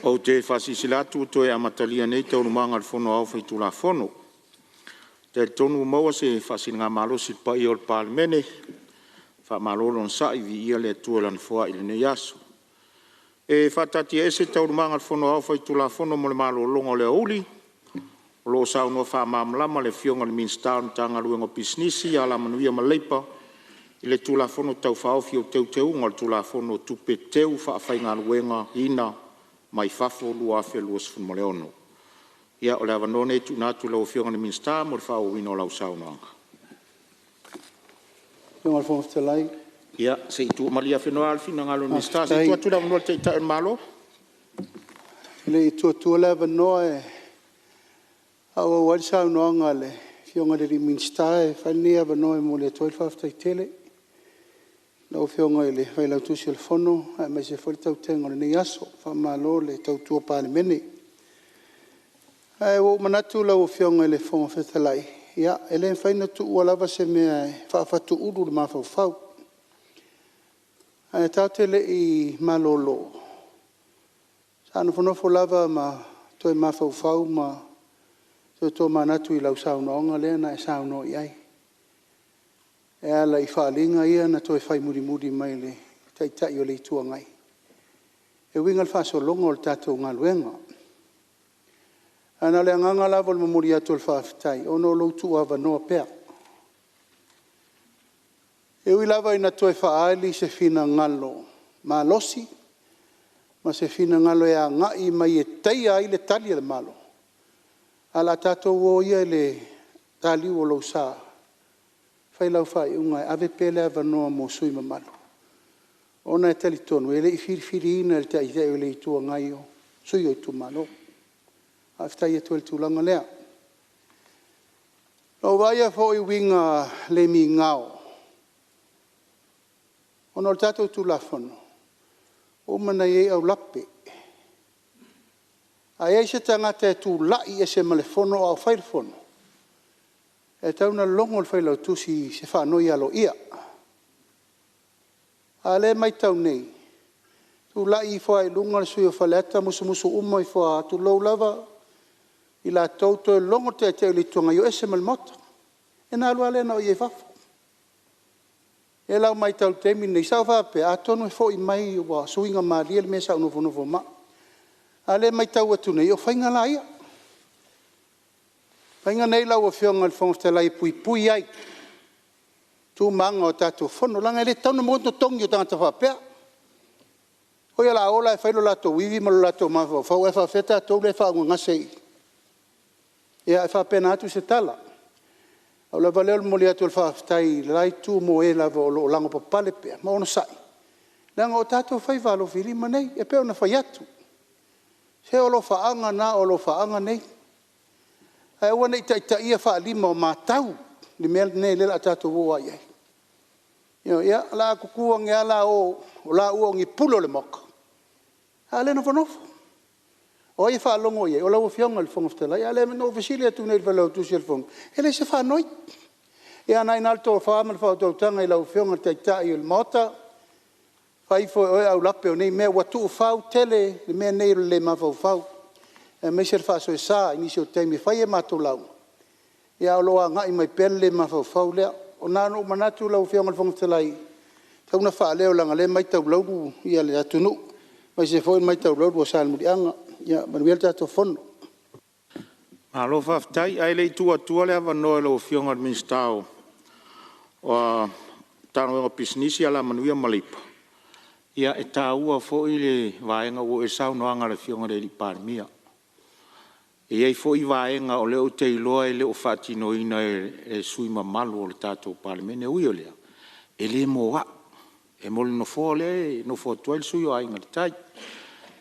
O te whasisilatu to e amatalia nei te orumanga le whono au whaitu la whono. Te tonu maua se whasinga malosi pa i o le Palemene, wha malolo on sa i vi ia le tualan fua i le nei aso. E whatati ese te orumanga le whono au whaitu la whono mo le malolonga le auli, o lo sa unua wha mamlama le fionga le Minstown tanga luengo pisnisi a la manuia maleipa, i le tula whono tau whaofi o teu teu ngol tula whono tupe teu wha whainga luenga ina mai fafo lua fe lua sfun moleono. Ia o le avanone tu natu lau fionga le Minstown mo le wha o wino lau saunanga. Fionga le whono ftelai. Ia, se i tu malia whenua alfina ngalo Minstown, se i tu atu lau te ita en malo? Le i tu le avanoa e awa wali saunanga le fionga le Minstown e whani avanoa e mo le toi whaftai tele. Lau fionga le whai lau tusi le whono, a mai se whari tau tenga le nei aso, whamalo le tau tua Palemene. E wo manatu lau fionga le whonga whethalai. Ia, ele whaina tu ua lava se mea whaafatu uru le mawhau. E tau te le i malolo. Sa anu whanofo lava ma toi mawhau ma toi tō manatu I lau saunaonga lea na e sauno iai. E ala I whaalinga ia na toi whai muri mai le taitai o le itua ngai. E winga le whasolonga o le tātou ngā luenga. Ana le anganga lava le mamuri atu le whaafitai, ono lo tu ava noa pea. E ui lava ina toi whaali se fina ngalo ma losi, ma se fina ngalo e a ngai mai e teia I le tali le malo. Ala tātou o ia le tali o lo saa. Whai lau whai unga ave pele ava noa mo sui mamalo. Ona e tali tonu, e le I whiri ina le tai o le itua ngai o, sui o I tu malo. Aftai e tuel tūlanga lea. No vaia fo I winga le mi ngao. Ono le tātou tūlafono. O mana e au lape. A ei se tangata e tū lai e se malefono au whairfono. E tauna longo le whailau tusi se whanoi alo ia. A le mai tau nei. Tu lai I whai lunga le sui o whaleta musu umai wha tu lau lava I la tauto e longo te li tuanga yo ese malmota. E nā lua lena o ie whafo. E lau mai tau temi nei sau whape a tonu e fo I mai wa suinga maria le mesa unofo ma. A le mai tau atu nei o whainga la ia. Whainga nei lau o whionga le whongsta lai pui ai. Tu manga o tātou whono langa le tauna monto tongi o tangata whapea. Hoi ala ola e whailo lato wivi malo lato mawha. Whau e whawheta tau le whaunga ngasei. Ia e whapena atu se tala. Au la valeo le moli atu le whawhtai lai tu mo e lava o lango pa pale pea. Ma ono sai. Langa o tātou whai valo whiri ma nei. E peo na whai atu. Se o lo whaanga na o lo whaanga nei. Ai wana ita ia wha lima o mātau. Ni mea nei lela tātou woa iai. Ia la kukua nge ala o la ua ngi pulo le moka. A le na whanofo. O ia wha longo iai. O la ua whionga le whongoftela. Ia le no visilia tu nei walau tu si le whonga. E le se wha noi. Ia nai nalto o whaama le whautautanga I lau whionga te tai o le mota. Whaifo o au lape o nei mea watu o whau tele. Le mea nei le mawhau whau. E me se wha soe sa inisi o teimi. Whai e mato lau. Ia o loa ngai mai pele mawhau whau lea. O nano manatu lau whionga le whongoftela I. Tauna wha leo langa le mai tau lau ia le atunu. Mai se foi mai tau lau o salmuri anga. Ia, manuel tātou whono. Alo whaftai, ai lei tua le awa noe lau whionga le Minstown. O tāno e pisnisi ala manuia malipa. Ia e tā ua fo I le vaenga o e sau noanga le whionga le li Palemene. E ei fo I vaenga o leo te iloa e leo whatino ina e sui mamalu o le tātou Palemene ui o lea. E le moa. E mole no fo le, no fo tuel sui o ainga le tai.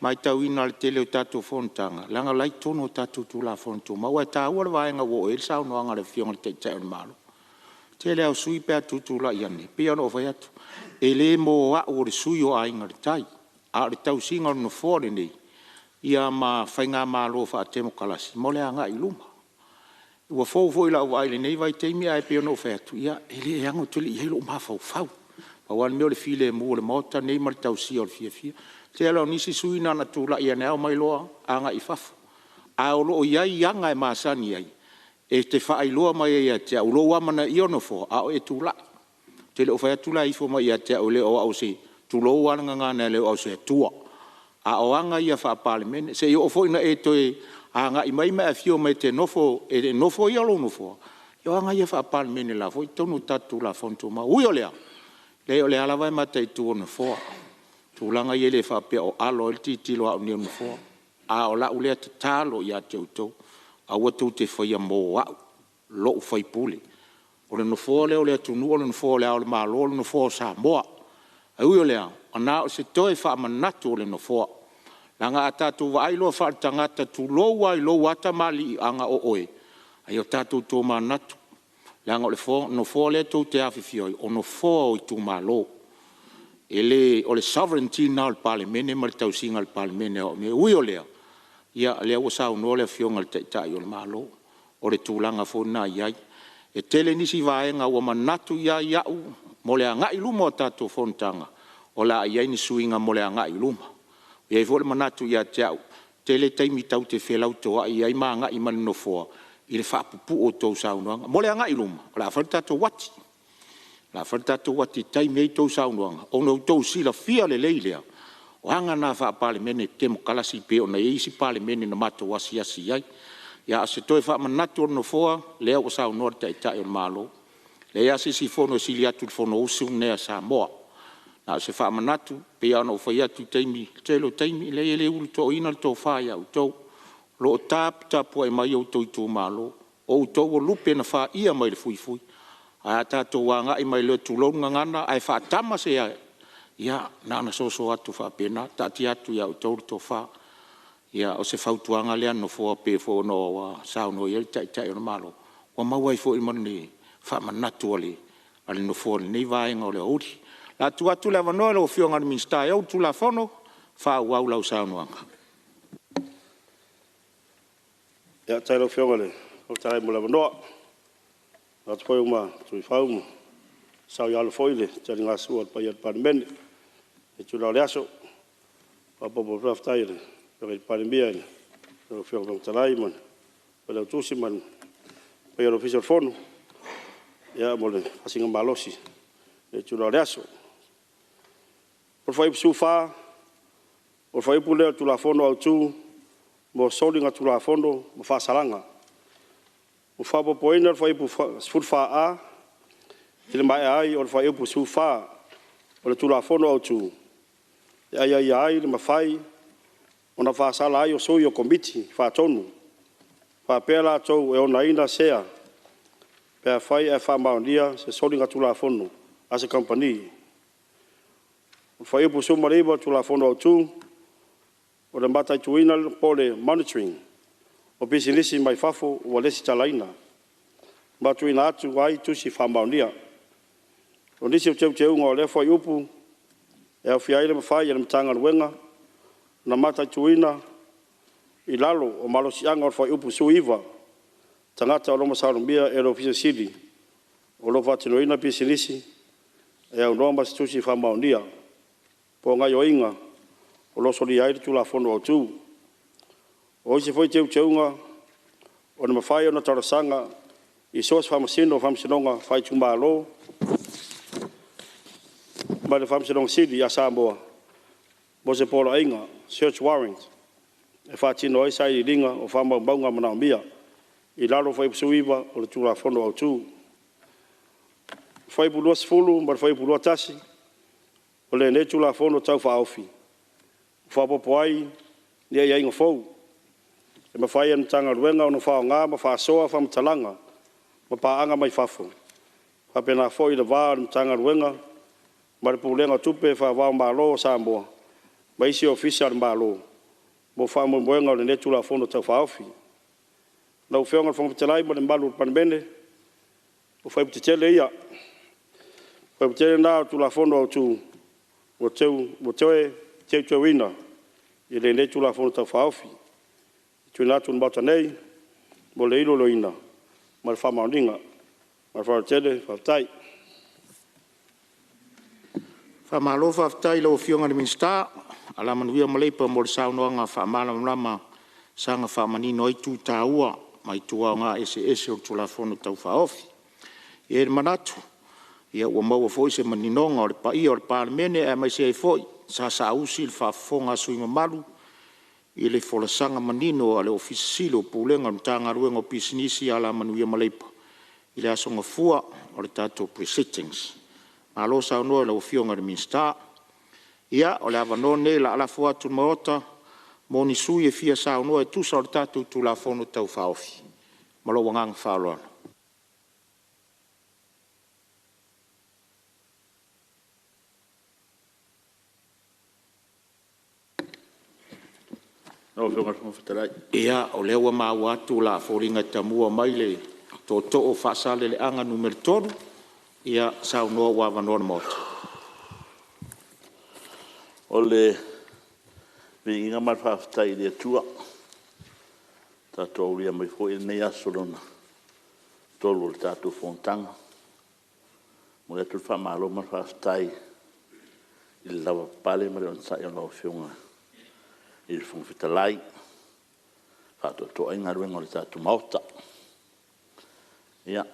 Mai tau ina le tele o tātou Fonotaga. Langa lai tono o tātou tūla Fonotaga. Maua e tā ua le vaenga o e sau noanga le whionga le teitai o le malo. Tele au sui pēr tūtula I ane. Pia no whai atu. E le moa o le sui o ainga le tai. A le tau singa no fo le nei. Ia ma whainga malo wha a temo kalasi. Mole anga I luma. Ua fō I lau waile nei vai teimi a e pia no whai atu. Ia e le e ango tuli I helo ma fau. Pa wan meo le file mo le mota nei ma le tau si o le fia. Te alo nisi suina na tula ia nea o mai loa anga I fafu. A o loo iai ianga e maasani iai. E te whaailoa mai ia te au loa mana iono fo a o e tula. Te leo whai tula ifo mai ia te au leo au se tulo anga ngana leo au se tua. A o anga ia wha Palemene. Se o fo ina e toe anga I mai mea fio mai te nofo e nofo ia lo nofo. Yo anga ia wha Palemene la fo I tonu tatu la fontu ma ui o lea. Leo lea la vai mata I tu ono fo. Tūlanga I le whapea o alo il titilo au neo nufo. A o la ulea te talo I a te utou. A watu te whaia mō au. Lo whai pule. O le nufo leo lea tunu o le nufo lea o le malo o le nufo Samoa. A ui o lea. A nā o se toi wha manatu o le nufo. Langa a tātou wa ailoa wha tangata tu lo wai lo wata mali I anga o oe. Ai o tātou tō manatu. Langa o le nufo lea tō te awhifioi. O nufo o I tū malo. Ele o le sovereignty na o Palemene ma le tausinga o Palemene o me ui o lea. Ia lea ua sau no lea fionga le taitai o le malo. O le tūlanga fo na iai. E tele nisi vaenga ua manatu ia iau mo le ngai luma o tātou Fonotaga. O la iai ni suinga mo le ngai luma. Ia fo le manatu ia te au. Tele taimi tau te whelau toa iai maa ngai mani no foa. I le whaapupu o tau sau noanga. Mo le ngai luma. O la whare tātou wati. La whare wati tai mei tau saunuanga. O no tau sila fia le leilea. O hanga nā wha Palemene te mo kalasi pe o na eisi Palemene na mato wasi asi ai. Ia ase toi wha manatu o no foa, lea o saunua te itai o malo. Lea ase si fono sili atu fono usu nea Samoa. Na ase wha manatu, pe ana o whai atu teimi, telo teimi, lea le uru to ina to whai au tau. Lo o tapu ai mai au tau I tō malo. O tau o lupe na wha ia mai le fui fui. A tātou wanga I mai leo tūlonga ngana, ai wha tama se ai. Ia, nana soso atu wha pena, tati atu ia o tauri tō wha. Ia, o se whautuanga lea no fōa pe fō no wa sauno i tai o na malo. Wa mawai fō I mani wha manatu ale, ale no fōa nei vaenga o leo uri. La tu atu lea wanoa leo fionga ni minstai au tu la fono, wha wau lau saunoanga. Ia, tai lau fionga le, o tai mo la wanoa. Nā te koe uma tui whaumu, sau i alo foile, tari ngā sua pai at Palemene, e tu lau le aso, pa popo raftai le, pere Palemea le, pere whiong rong tarai man, pere au tusi man, pai alo fisar fono, ia mo le hasinga malosi, e tu lau le aso. Por whaipu su wha, por whaipu leo tu la fono au tu, mo solinga tu la fono, mo wha salanga. O wha poina o whaipu wha a, i le mai ai o le whaipu su wha, o le tula fono au tu. E ai ai le mawhai, o na wha sala ai o soi o komiti, wha tonu. Wha pēla tau e o na ina sea, pēa whai e wha maondia se solinga tula fono, a se company. O whaipu su mariba tula fono au tu, o le matai tuina po le monitoring. O pisinisi mai fafo o lesi talaina. Matu ina atu wai tusi whamaunia. O nisi o teu ngā lefo I upu, e au fiaile mawhai e mtanga luenga, na mata tuina I lalo o malosi anga o whai upu suiva, tangata o loma saurumbia e lo fisa sili, o lo fatinoina pisinisi, e au noma si tusi whamaunia, po ngai o inga, o lo soli aire tula fono au tu. O se foi teu teunga, o na mawhai o na tarasanga, I soas whamasino, whamasinonga, whai tumalo, ma le whamasinonga sili a Samoa, mo se pola inga, search warrant, e whatino ai sai I ringa o whamamaunga manaumia, I lalo whai psuiva o le tūra whono au tū. Whai pulua sifulu, ma whai pulua tasi, o le ne tūra whono tau whaofi. Whapopo ai, nia ia inga fau. E mawhai anu tanga ruenga o no whao ngā, ma wha soa whamatalanga, ma paanga mai whafo. Whapena fo I le wā anu tanga ruenga, ma le pulenga tupe wha wao malo o Samoa, ma isi ofisa anu malo, mo wha mwenga o le netula whono tau whaofi. Nau whionga whamatelai ma le malu Palemene, o whai putitele ia. Whai putitele nā o tula whono au tū, o teu ina, I le netula whono tau whaofi. Tui nātu mbata nei, mo le ilo loina, ma le whamauninga, ma le wharatele, whaftai. Whamalo whaftai lau whionga ni minsta, ala manuia maleipa mo le saunoaga faamalamalama saga faamanino ai tutaua mai tuaoga ese o le tulafono taufaofi ia i le manatu ia ua maua foʻi se maninoga o le paia o le palemene e mai se ai foʻi sa sausi i le faafofoga asuiga malu i le folasaga manino a le ofisili o pulega o le tagaluega o pisinisi ala manuia maleipa i le asogafua o le tatou pre-sittings malo saunoa i le aufioga le minista ia o le avanoa nei laalafo atu le maota mo ni sui e fia saunoa e tusa o le tatou tulafono taufaofi ma lou agaga faaloalo ia o lea ua maua atu la foliga tamua mai le to'oto'o fa'asalele'aga numero 3 ia saunoa ua avanoa le maota o le viiga ma le faafetai le atua tatou aulia mai fo'i lenei aso lona tolu o le tatou fonotaga mo le atu le fa'amālo ma le faafetai i le lava papale ma le ona sa'i o le aofioga i le fogafetalai fa'ato'ato'aiga luega o le tatou maota ia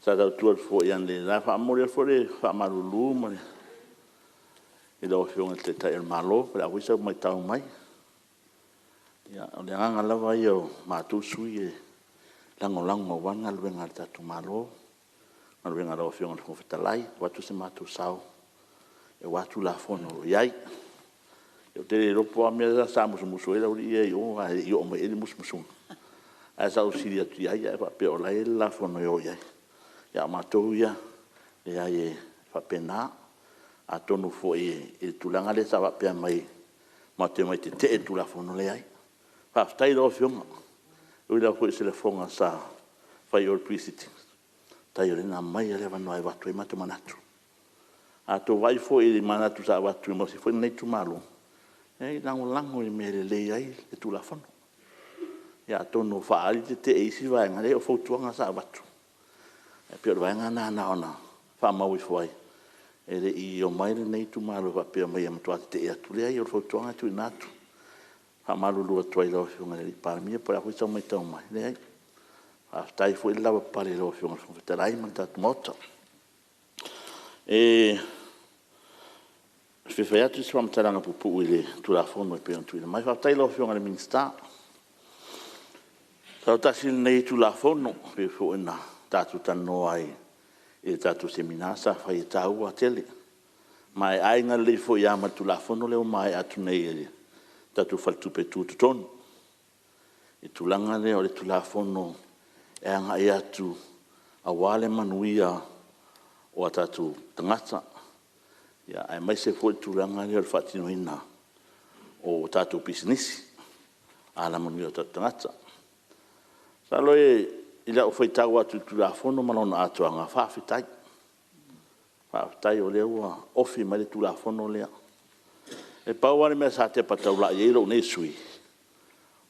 sa tautua le fo'i ana le la fa'amoli fo'i le fa'amalūlū ma le i le aofioga le taʻitaʻi o le mālō pe le auisa mai tau mai ia o le agaga lava ia o matou sui e lagolago auaga luega le tatou mālō ma luega le aofioga le fogafetalai ua atu se matou sao e ua atu lafono iai o te ropo a mea sa musumusu e lauri ia i o mai e musumusunga a sa usiri atu ia ia e whapea o lai la fono i o iai ia matou ia e ai e whapena a tonu fo e tulanga le sa wapea mai ma te mai te e tula fono le ai whaftai lo fionga ui la fo i se le fonga sa whai o pre-sitting tai o le na mai e le wanoa e watu e matu manatu a to vai fo i manatu sa watu e mo si fo i nei tu malu e lango i mele le ai e tula fono ia tonu whaari te eisi vaenga le o fautuanga sa watu e pio vaenga na ona whamau i fwai e re i o mai nei tu malu wa pia mai am tuat te atu le ai o fautuanga tu inatu whamalu lua tuai lau fiunga le paramia pa ako isa mai tau mai le ai aftai fo i lawa pale lau fiunga fwetarai man tatu mota e Fai atu se wam taranga pupu i le tula fono e pia tuina mai aftai lau fiunga le minsta Tau tasi nei tula fono pe fo ina tatu tano ai e tatu seminasa fai tau a tele mai ainga le fo ia ma tula fono le mai atu nei e tatu faltu pe tu ton e tulanga le o le tula fono e anga e atu a wale manuia o tatu tangata ya ai mai se fo tulanga le o fatino ina o tatu business ala manuia o tatu tangata sa loe ila o foi tau atu tula fono malona atu anga whawhitai o lea ua ofi mai le tula fono lea e pauare mea sa te patau la i eiro nei sui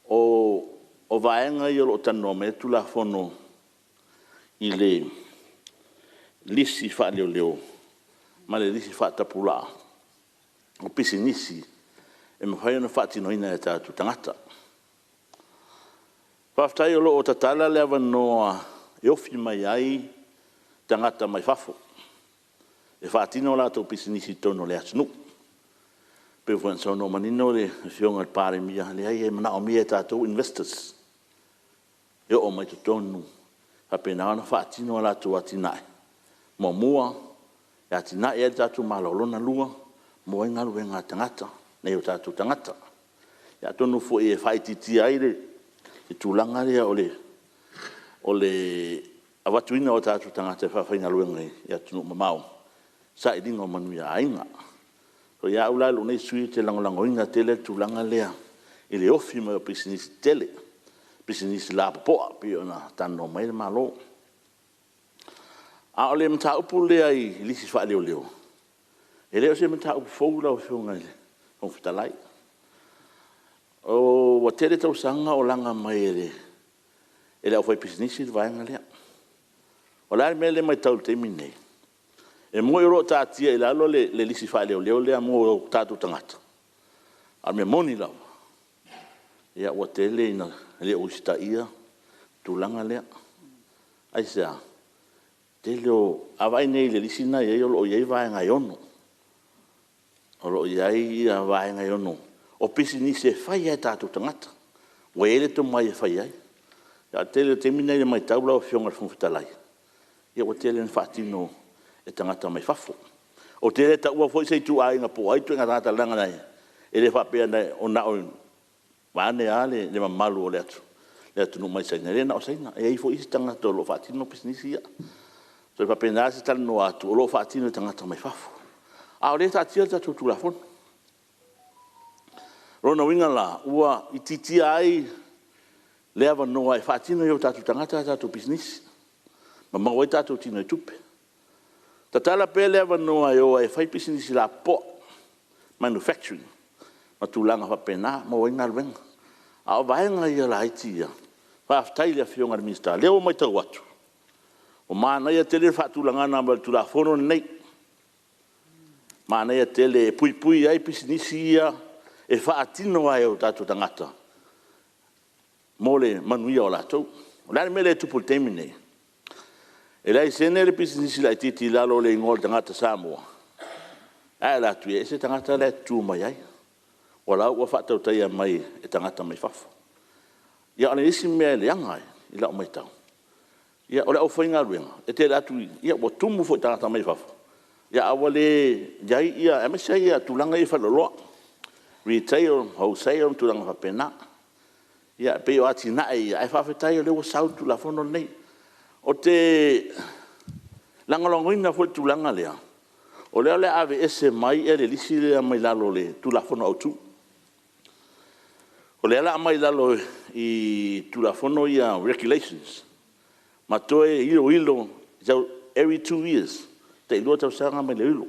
o vaenga i o tano me tula fono i le lisi wha leo ma le lisi wha tapula o pisi nisi e mawhai ona whaatino ina e tatu tangata Whaftai o loo tatala le awa noa e ofi mai ai tangata mai whafo. E whaatino la tau pisinisi tono le atinu. Pe fuan sa no manino le fionga le pare mia le ai e mana o mia tatou investors. E o mai tonu. Hapena ana whaatino la tau atinae. Mo mua e atinae e tatou malolona lua mo e ngalu e ngā tangata nei o tatou tangata. Ia tonu fo e whaititi aire e tūlanga rea o le awatuina o tātou tangata whawhainga luenga i atunu mamau. Sa i ringa o manu ia ainga. So ia ulai lo nei sui te langolangoinga tele tūlanga rea i le ofi mai o pisinisi tele. Pisinisi la popoa pi o na tano mai le malo. A o le mta upu lea i lisi wha leo. E leo se mta upu fōura o whiunga i le. Kong whitalai. O wa tere tau sanga o langa mai ele au fai pisinisi vaenga lea. O lai mele mai tau te mine. E E mo ro tatia I lalo le lisi fa le mo tatu tangata. A me moni la. Ia o tele na le usta ia tulanga le. Ai sa. Tele o avai nei le lisi na ia o ia vai nga yono. O lo ia vai nga yono. O pisi ni se fai ai tatu tangata. O ele to mai fai ai. Ya tele temina le mai taula o fionga funfutalai. Ia o tele en fatino e tangata mai fafo. O tele ta ua foi sei tu ai nga po ai tu nga tangata langa nei. Ele fa pe nei o na o vane ale le malu o le atu. Le atu no mai sai nei na o sai na. E ai foi tangata lo fatino pisnisia. So fa pe na se tal no atu o lo fatino tangata mai fafo. A o le ta tia ta tu la fon. Rona winga la ua ititi ai le ava no ai fatino yo tatu tangata tatu business. Ma ma wai tatu tino tupe. Tatala pe le ava no ai o ai fai business la po manufacturing. Ma tulanga fa pena ma winga wenga. A vai nga ia la itia. Fa aftai le fionga minister. Le o mai tau watu. O mana ia tele fa tulanga na mal tula fono nei. Mana ia tele pui ai business ia e fa atino ai o tatu tangata. Mole manuia o latou. O lani mele tupu temine. E lai sene le pisinisi la titi lalo le ingol tangata Samoa. Ai la tu e se tangata le tu mai ai. O la ua whatau taia mai e tangata mai fafo. Ia ane isi mea le angai I la o mai tau. Ia o le au whainga ruenga. E te la tu ia o tumu fo tangata mai fafo. Ia awa le jai ia emesa ia tulanga I whaloloa. Retail, wholesale, tulanga whapena. Ia pe o ati nai ai whawhetai o lewa sautu la fono nei. O te langalongoina fo tulanga lea. O lea le ave ese mai e le lisi lea mai lalo le tula fono au tu. O lea la mai lalo I tula fono ia regulations. Ma toe ilo every 2 years. Te ilua tau sanga mai le ilo.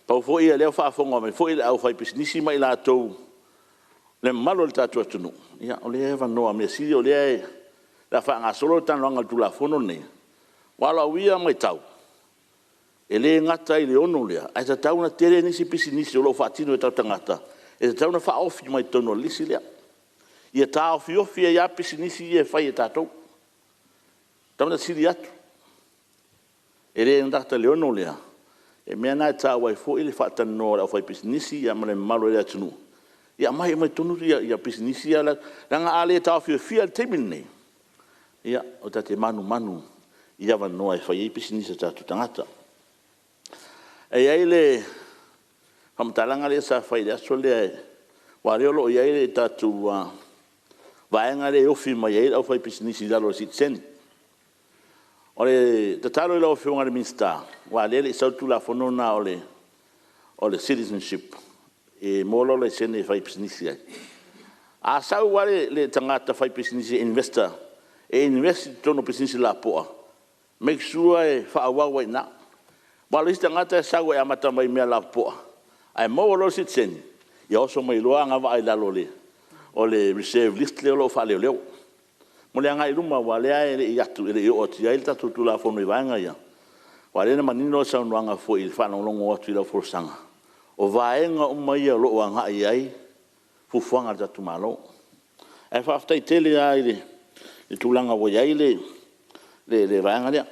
Pau fo ia leo whaafonga mai fo ia au whai pisinisi mai la tau. Le malo le tatu atunu. Ia, o lea eva noa mea siri o lea la wha ngā solo tanu anga tu la fono nei. Wala uia mai tau. E le ngata I le ono lea. Ai ta tau na tere nisi pisi nisi o lo whaatino e tau tangata. E ta tau na wha ofi mai tono lisi lea. Ia ta ofi e ia pisi nisi e whai e tatou. Tau na siri atu. E le ngata le ono lea. E mea nai ta wai fo ili whaatano no au whai pisi nisi ia male malo lea tunu. Ia mai mai tonu ia business ia la ranga ale ta fia temine. Ia o te manu ia va no ai fai business ta tu tangata. E ai le famtalanga le sa fai da sole wa le lo ia le ta tu vaenga le ofi mai ai au fai business da lo sit sen. Ole te talo lo fi un minister wa le sa tu la fonona ole citizenship. E molo le sene fai business ai. A sau wale le tangata fai business investor e invest tono business la poa. Make sure e fa wa na. Wale tangata sau e amata mai mea la poa. Ai molo sit sen. Ia oso mai loa nga vai la lole. O le reserve list le lo fa le leo. Mo le nga iluma wale ai le yatu le o ti ai ta tu la fo mai vanga ia. Wale na manino sa nga fo il fa no longo o ti la for sanga. O vaenga o mai a loo anga ai fufuanga tatu malo. E whaftai tele ai le tūlanga o iai le vaenga lea.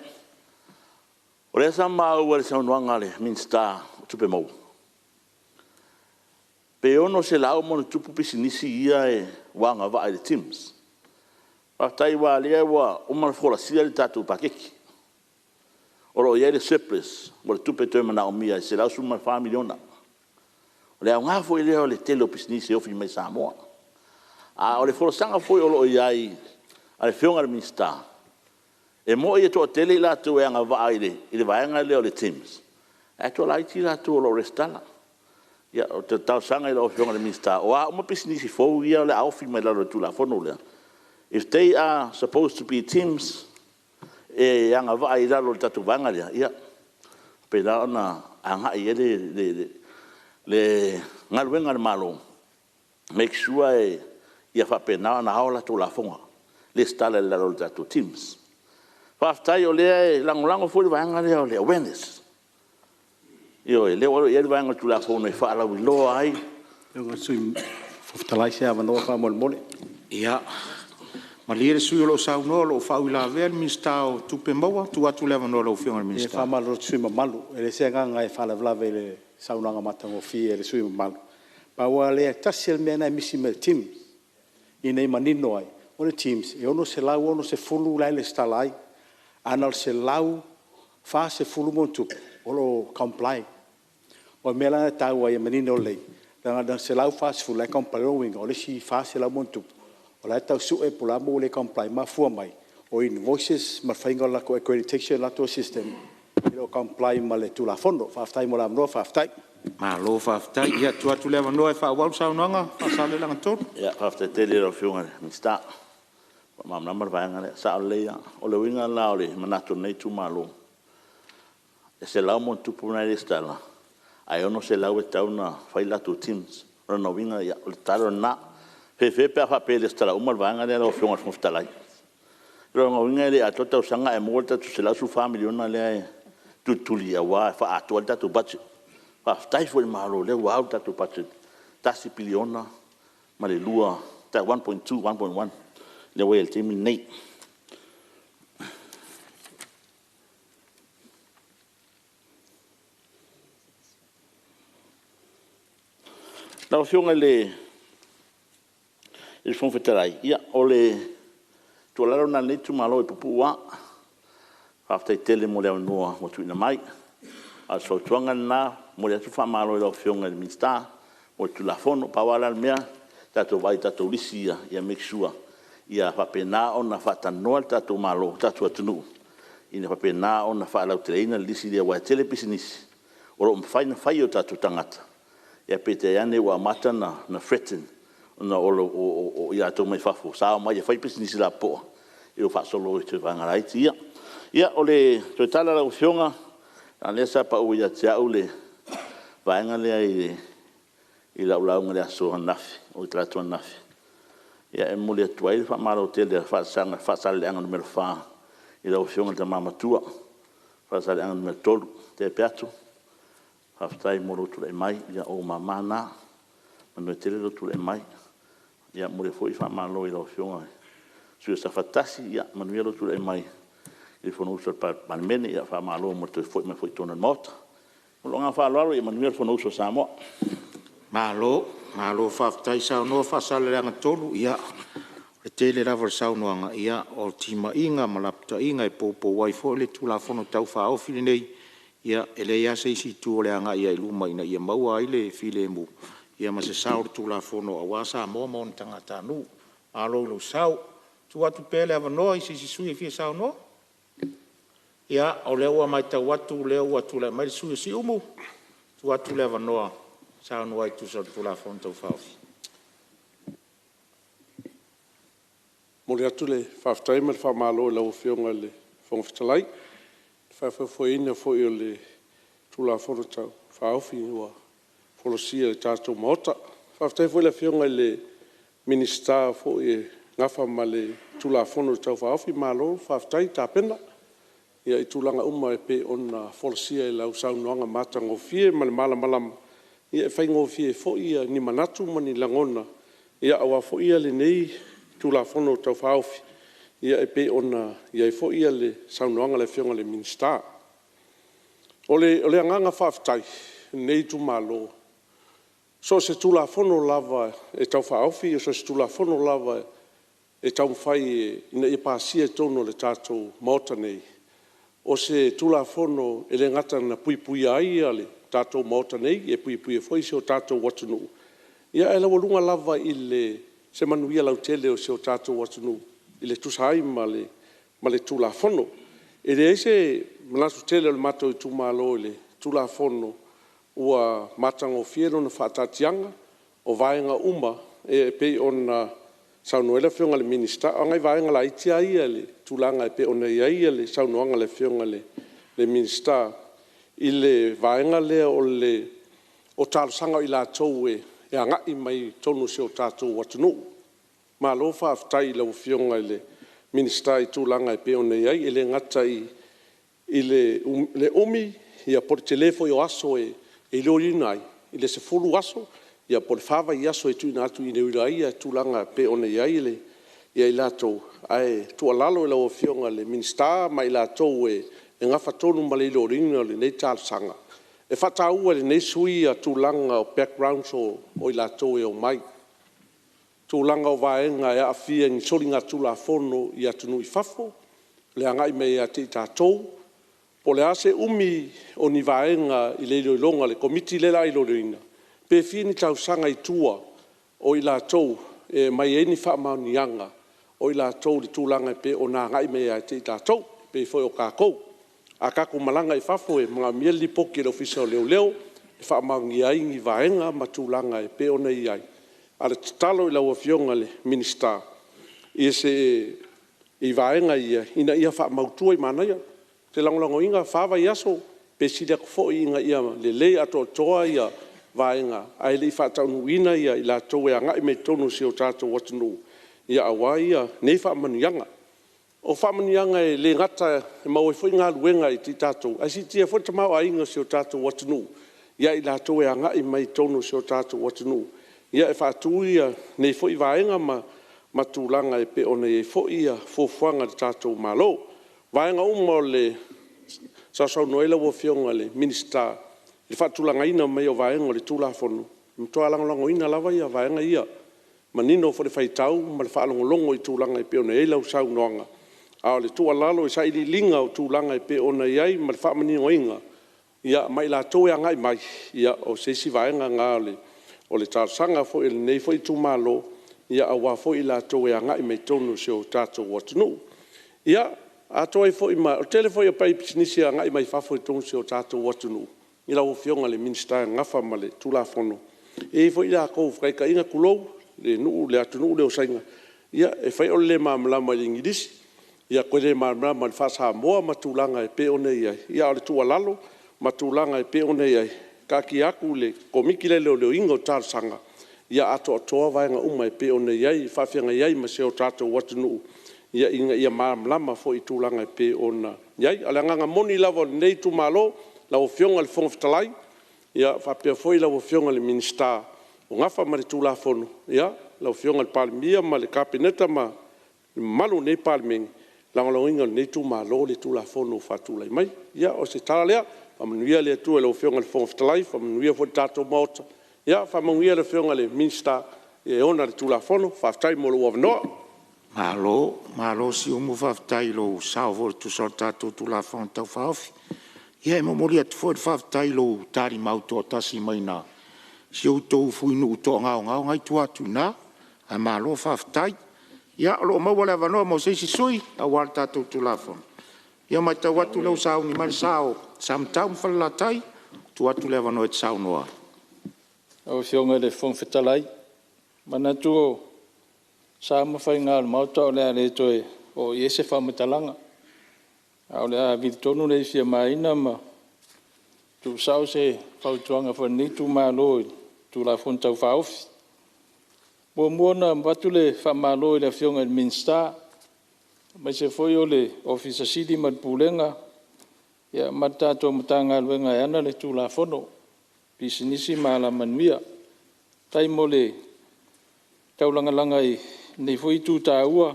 O rea sa mau le saunuanga le minsta tupe mau. Pe ono se lau mo le tupu pisinisi ia e wanga va ai le Tims. Whaftai wa lea wa umar fola sia le tatu pakeki. Oro iai le surplus mo le tupe termina o mia se lau suma 5 miliona. Le nga foi le le telo business e ofi mai Samoa. A o le folo sanga foi o lo iai ale fionga minister. E mo ia to tele la to e nga vai le vai nga le Tims. E to lai ti la to lo restala. Ia o te tau sanga le fionga minister. O a mo business fo ia le ofi mai la to la fono le. If they are supposed to be Tims e nga vai la lo tatu vanga le. Ia pe la na anga ia le ngalwenga malo make sure ia fa pena na haula to la fonga le stala la lo tatu Tims Whaftai o lea langolango furi vaanga lea o lea awareness. Io e lea waro ieri vaanga tula whono e whaalau I loa ai. Io ga sui whaftalai se awa noa wha mole mole. Ia. Ma lere sui o lo sau noa lo whau I la vea minsta o tupe maua tu atu lewa noa lo whionga minsta. E whamalo sui mamalu. E le sea nganga e whalavlawe le saunanga matango fi e le sui mamalu. Pa ua lea tasi mea nai misi me team. I nei manino ai. O le teams. E ono se lau ono se fulu lai le stalai. Anal se lau fa se fulu montu. O lo comply. O mea lana tau ai manino lei. Danga se lau fa se fulu lai comply o winga. O le si fa se lau montu. O la tau su e pula mo le comply ma fua mai. O invoices ma whainga lako accreditation lato system. I lo comply ma le tula fondo. Whaftai mo la mnoa whaftai. Ma lo whaftai. Ia tu atu lewa noa e whawau sau noanga. Whasale langa tonu. Ia whaftai tele ro whionga minsta. Mam namar vaanga le sa o leia. O le winga la o le manato nei tu malo. E se lau mo tupu nai le stala. Ai ono se lau e tau na whaila tu teams. Rana winga ia o le taro na. Pepe pe fa pe le stala umar vaanga le o whionga smuftalai. Rana winga le atota usanga e molta tu se lau su family ona le tu tuli a wa fa atu tu budget. Fa stai fo malo le wa tu budget. Tasi piliona ma le lua ta 1.2 1.1 le way el timi nei. La fiona le il fon feterai. Ia ole tu la na le tu malo e pupua. After tele mo le noa mo tu na mai. A so tuanga na mo le tu fa malo le fiona le minsta mo tu la fono pa wala mea tato vai tato lisia ia make sure ia papena ona fata noa tato malo tato atunu ina papena ona fa la uteina lisi dia wa tele business o mfaina fai o tato tangata ia pete ane wa mata na threaten na o ia to mai fafo sa mai fai business la po eu fa solo te vanga right ia ole to tala la fionga alesa pa o ia tia ole vanga le I la ngale so nafi o trato nafi ia e mole tuai fa malo tele fa sanga fa sale ang numero fa I la fiona de mama tua fa sale ang numero tolu te peatu fa stai molo tu le mai ia o mama na mano tele tu le mai ia mole foi fa malo I la fiona su sa fatasi ia mano tu le mai il fono uso per Palemene ia fa malo mo tu foi me foi tona mota lo nga fa lo ia mano fono uso Samoa Malo whaftai sau noa whasale ranga tolu, ia. E tele rawa sau noanga, ia. O tima inga, malapta inga, e popo waifo, le tula fono tau whaofili nei. Ia, ele ia se isi tu le anga ia iluma ina, ia maua ile file mu. Ia ma se sau tula fono awasa, moa mon tangata nu. Alo ilo sau. Tu atu pele ava noa, isi sui e fia sau noa. Ia, o leo mai tau watu, leo atu le mai sui si umu. Tu atu le ava noa. Sao no ai tu sa tula fonto faufi. Mole atu le whaftai ma le whamalo e lau whionga le whongwhitalai. Whawhawhoina fwoi o le tula fonto tau whaufi ua wholosia le tātou maota. Whaftai fwoi le whionga le minista fwoi e ngafa ma le tula fonto tau whaufi malo whaftai tāpena. Ia I tūlanga uma e pe ona wholosia e lau saunoanga mātango fie ma le malama ia fai ngofie fo ia ni manatu mani langona ia awa fo ia le nei tula fono tau faufi ia e pe ona ia fo ia le saunoanga le fionga le minsta ole anganga faftai nei tu malo so se tula fono lava e tau faufi so se tula fono lava e tau fai ina i pasia tono le tatou mota nei o se tula fono ele ngata na pui ai ale tatou maota nei e pui e foi se o tatou watunu. Ia e lawa lunga lava I le se manuia lau tele o se o tatou watunu I le tusai ma le tula fono. E le ese manasu tele o le mato I tumalo le tula fono ua matango fiero na whaatatianga o vaenga uma e pe ona saunoela whionga le minista. Angai vaenga la itia ia le tulanga e pe ona ia le saunoanga le whionga le minista. I le vaenga lea o tālusanga I lātou e angai mai tonu se o tātou watunu. Ma lo whaaftai lau whionga I le minista I tūlanga I pe o nei ai, le ngata I le umi, ia por telefo I o aso e lorina ai, I le se fulu aso, ia por whawa I aso e tuina atu I neura ai, ia tūlanga pe o nei ai, ia I lātou, ai tua lalo lau fionga le minista, mai lātou e ngafa tonu ma le lorina le nei tāsanga. E whataua le nei sui a tūlanga o background o I lātou e o mai. Tūlanga o vaenga e a fia ni soringa tūla fono I atunu I fafo, le angai me a te tātou, po le ase umi o ni vaenga I le loilonga le komiti le lai lorina. Pe fini tausanga I tua o I lātou e mai e ni whaamaunianga o I lātou le tūlanga pe o nā ngai me a te tātou, pe foi o kākou. A kako malanga I fafo e mga mieli poki le ofisa o leo, e whaamaungi ai ngi vaenga ma tūlanga e pe o nei ai. Ale talo I lau fionga le minista I se I vaenga ina ia whaamautua I mana ia. Te langlango inga whawa I aso, pe sida kufo inga ia le ato toa ia vaenga. Ai le I whaataunu ina ia I lātou e angai me tonu si o tātou watunu. Ia awa ia nei whaamanuianga. O whaamanuianga e le ngata e mau e fwoi ngā luenga I ti tātou. Ai si tia fwoi tamau a inga si o tātou watunu. Ia I lātou e angai me tonu si o tātou watunu. Ia e whātuia nei fwoi vaenga ma tūlanga e pe o nei fwoi ia fōwhanga le tātou malo. Vaenga umo le sasau noela wo fionga le minista. Le whātulanga ina mai o vaenga le tūla fono. Mtoa langolango ina lava ia vaenga ia. Manino fo le whaitau ma le whaalongolongo I tūlanga e pe o nei lau sau noanga. A le tua lalo e sa ili linga o tūlanga e pe o nei ai ma le whaamanino inga. Ia mai la toe angai mai. Ia o sesi vaenga ngā o le tāsanga fo ele nei fo I tūmalo, ia awa fo I la toe angai mai tonu si o tātou watunu. Ia, a toi fo I ma, o tele fo I a pai pisinisi angai mai fafo I tonu si o tātou watunu. Ila o fionga le minista ngafa ma le tūla fono. E fo I la kou whaika inga kulou, le nuu, le atunu, le o sainga. Ia, e whai o le maamalama I ngidisi. Ia, koe le maamalama le whasa moa matulanga e pe o nei ai. Ia, o le tua lalo, matulanga e pe o nei ai. Ka ki aku le komiki le leo ingo tārsanga. Ia ato atoa vaenga uma e pe o nei ai, whawhianga iai ma se o tātou watunu. Ia inga ia maamalama fo I tūlanga e pe o na. Iai, ale nganga moni lava nei tu malo, lau fionga le whongfitalai. Ia, whapea fo I lau fionga le minista. O ngafa ma le tūla fono. Ia, lau fionga le palemia ma le kapineta ma malu nei Palemene. Langalau inga nei tu malo le tūla fono whatulai mai. Ia, o se tala lea. Whamanuia le atua le o whionga le whongfitalai, whamanuia fo tātou maota. Ia, whamanuia le whionga le minsta e ona le tūla whono, whaftai mo lo wavanoa. Malo si umu whaftai lo sao fo le tusau tātou tūla whono tau whaofi. Ia, e mamori atu fo le whaftai lo tāri mauto o tasi mai nā. Si o tau fuinu uto ngao ngai tu atu nā, a malo whaftai. Ia, lo maua le wanoa mo seisi sui, a wal tātou tūla whono. Ia mai tau atu lau sao ni mari sao, sam tau mwhalatai, tu atu lewa no e sao noa. Au fionga le whongwhetalai, mana tu o sa mawhai ngā mauta o lea le toe o iese whamatalanga. Au lea vitonu le fia maina ma tu sao se whautuanga whanitu maa loi, tu la whontau whaofi. Mo muona watu le whamaloi le fionga le minsta, mai se foi o le ofisa sidi mat pulenga ia matato matanga luenga ana le tula fono pisinisi mala manuia tai mole taulanga langa I nei foi tu taua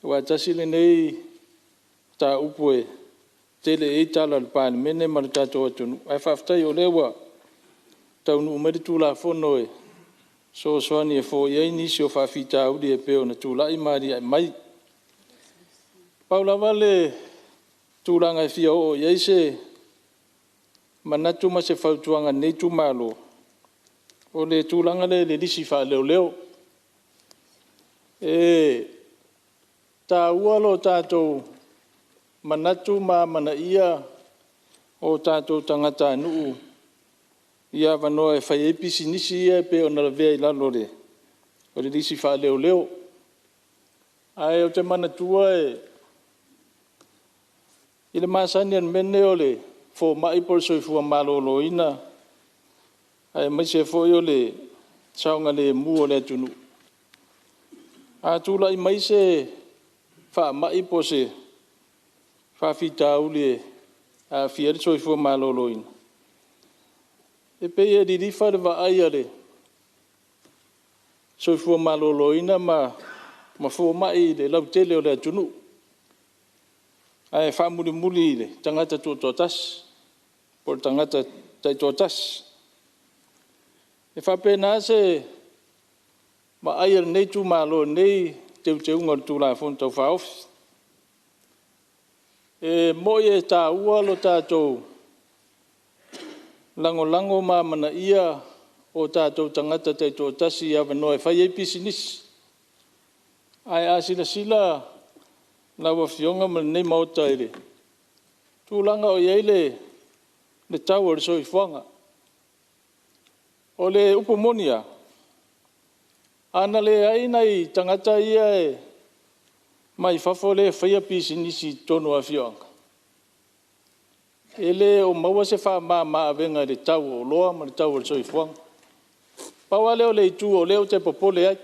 wa tasile nei ta upoe tele e tala le Palemene ma le tato atu ai whaftai o lewa taunu umeri tula fono e so soani e fo iei nisi o whawhita audi e peo na tula I mari ai mai Paula vale tūlanga e fia o iei se manatu ma se whautuanga nei tu malo. O le tūlanga le lisi wha leo leo. E tā ualo tātou manatu ma mana ia o tātou tangata nuu. Ia wanoa e whai episi nisi ia pe o nara vea I lalo le. O le lisi wha leo leo. Ai o te manatua I le masani an mene o le fo mai por so fu malolo ina ai mai se fo yo le saunga le mu o le tunu a tula I mai se mai po se whawhita uli a whiare soi fua maloloina. E pe e diri whare wa aia le soi fua maloloina ma fua mai le lau tele o le atunu. Ai whamuri muli le tangata tu totas, por tangata tai totas. E whapena se ma aia nei tu malo nei teu ngar tu la fon tau whaofi. E moi e tā ua lo tātou lango ma mana ia o tātou tangata tai totasi ia wanoe whai e pisinisi. Ai a sila lawa fionga ma nei mauta ere. Tūlanga o ieile le tau o le soi whanga. O le upomonia. Ana le aina i tangata ia e mai whafo le whaia pisinisi tonu a fionga. Ele o maua se wha maa venga le tau o loa ma le tau o le soi whanga. Paua leo le itu o leo te popole ai.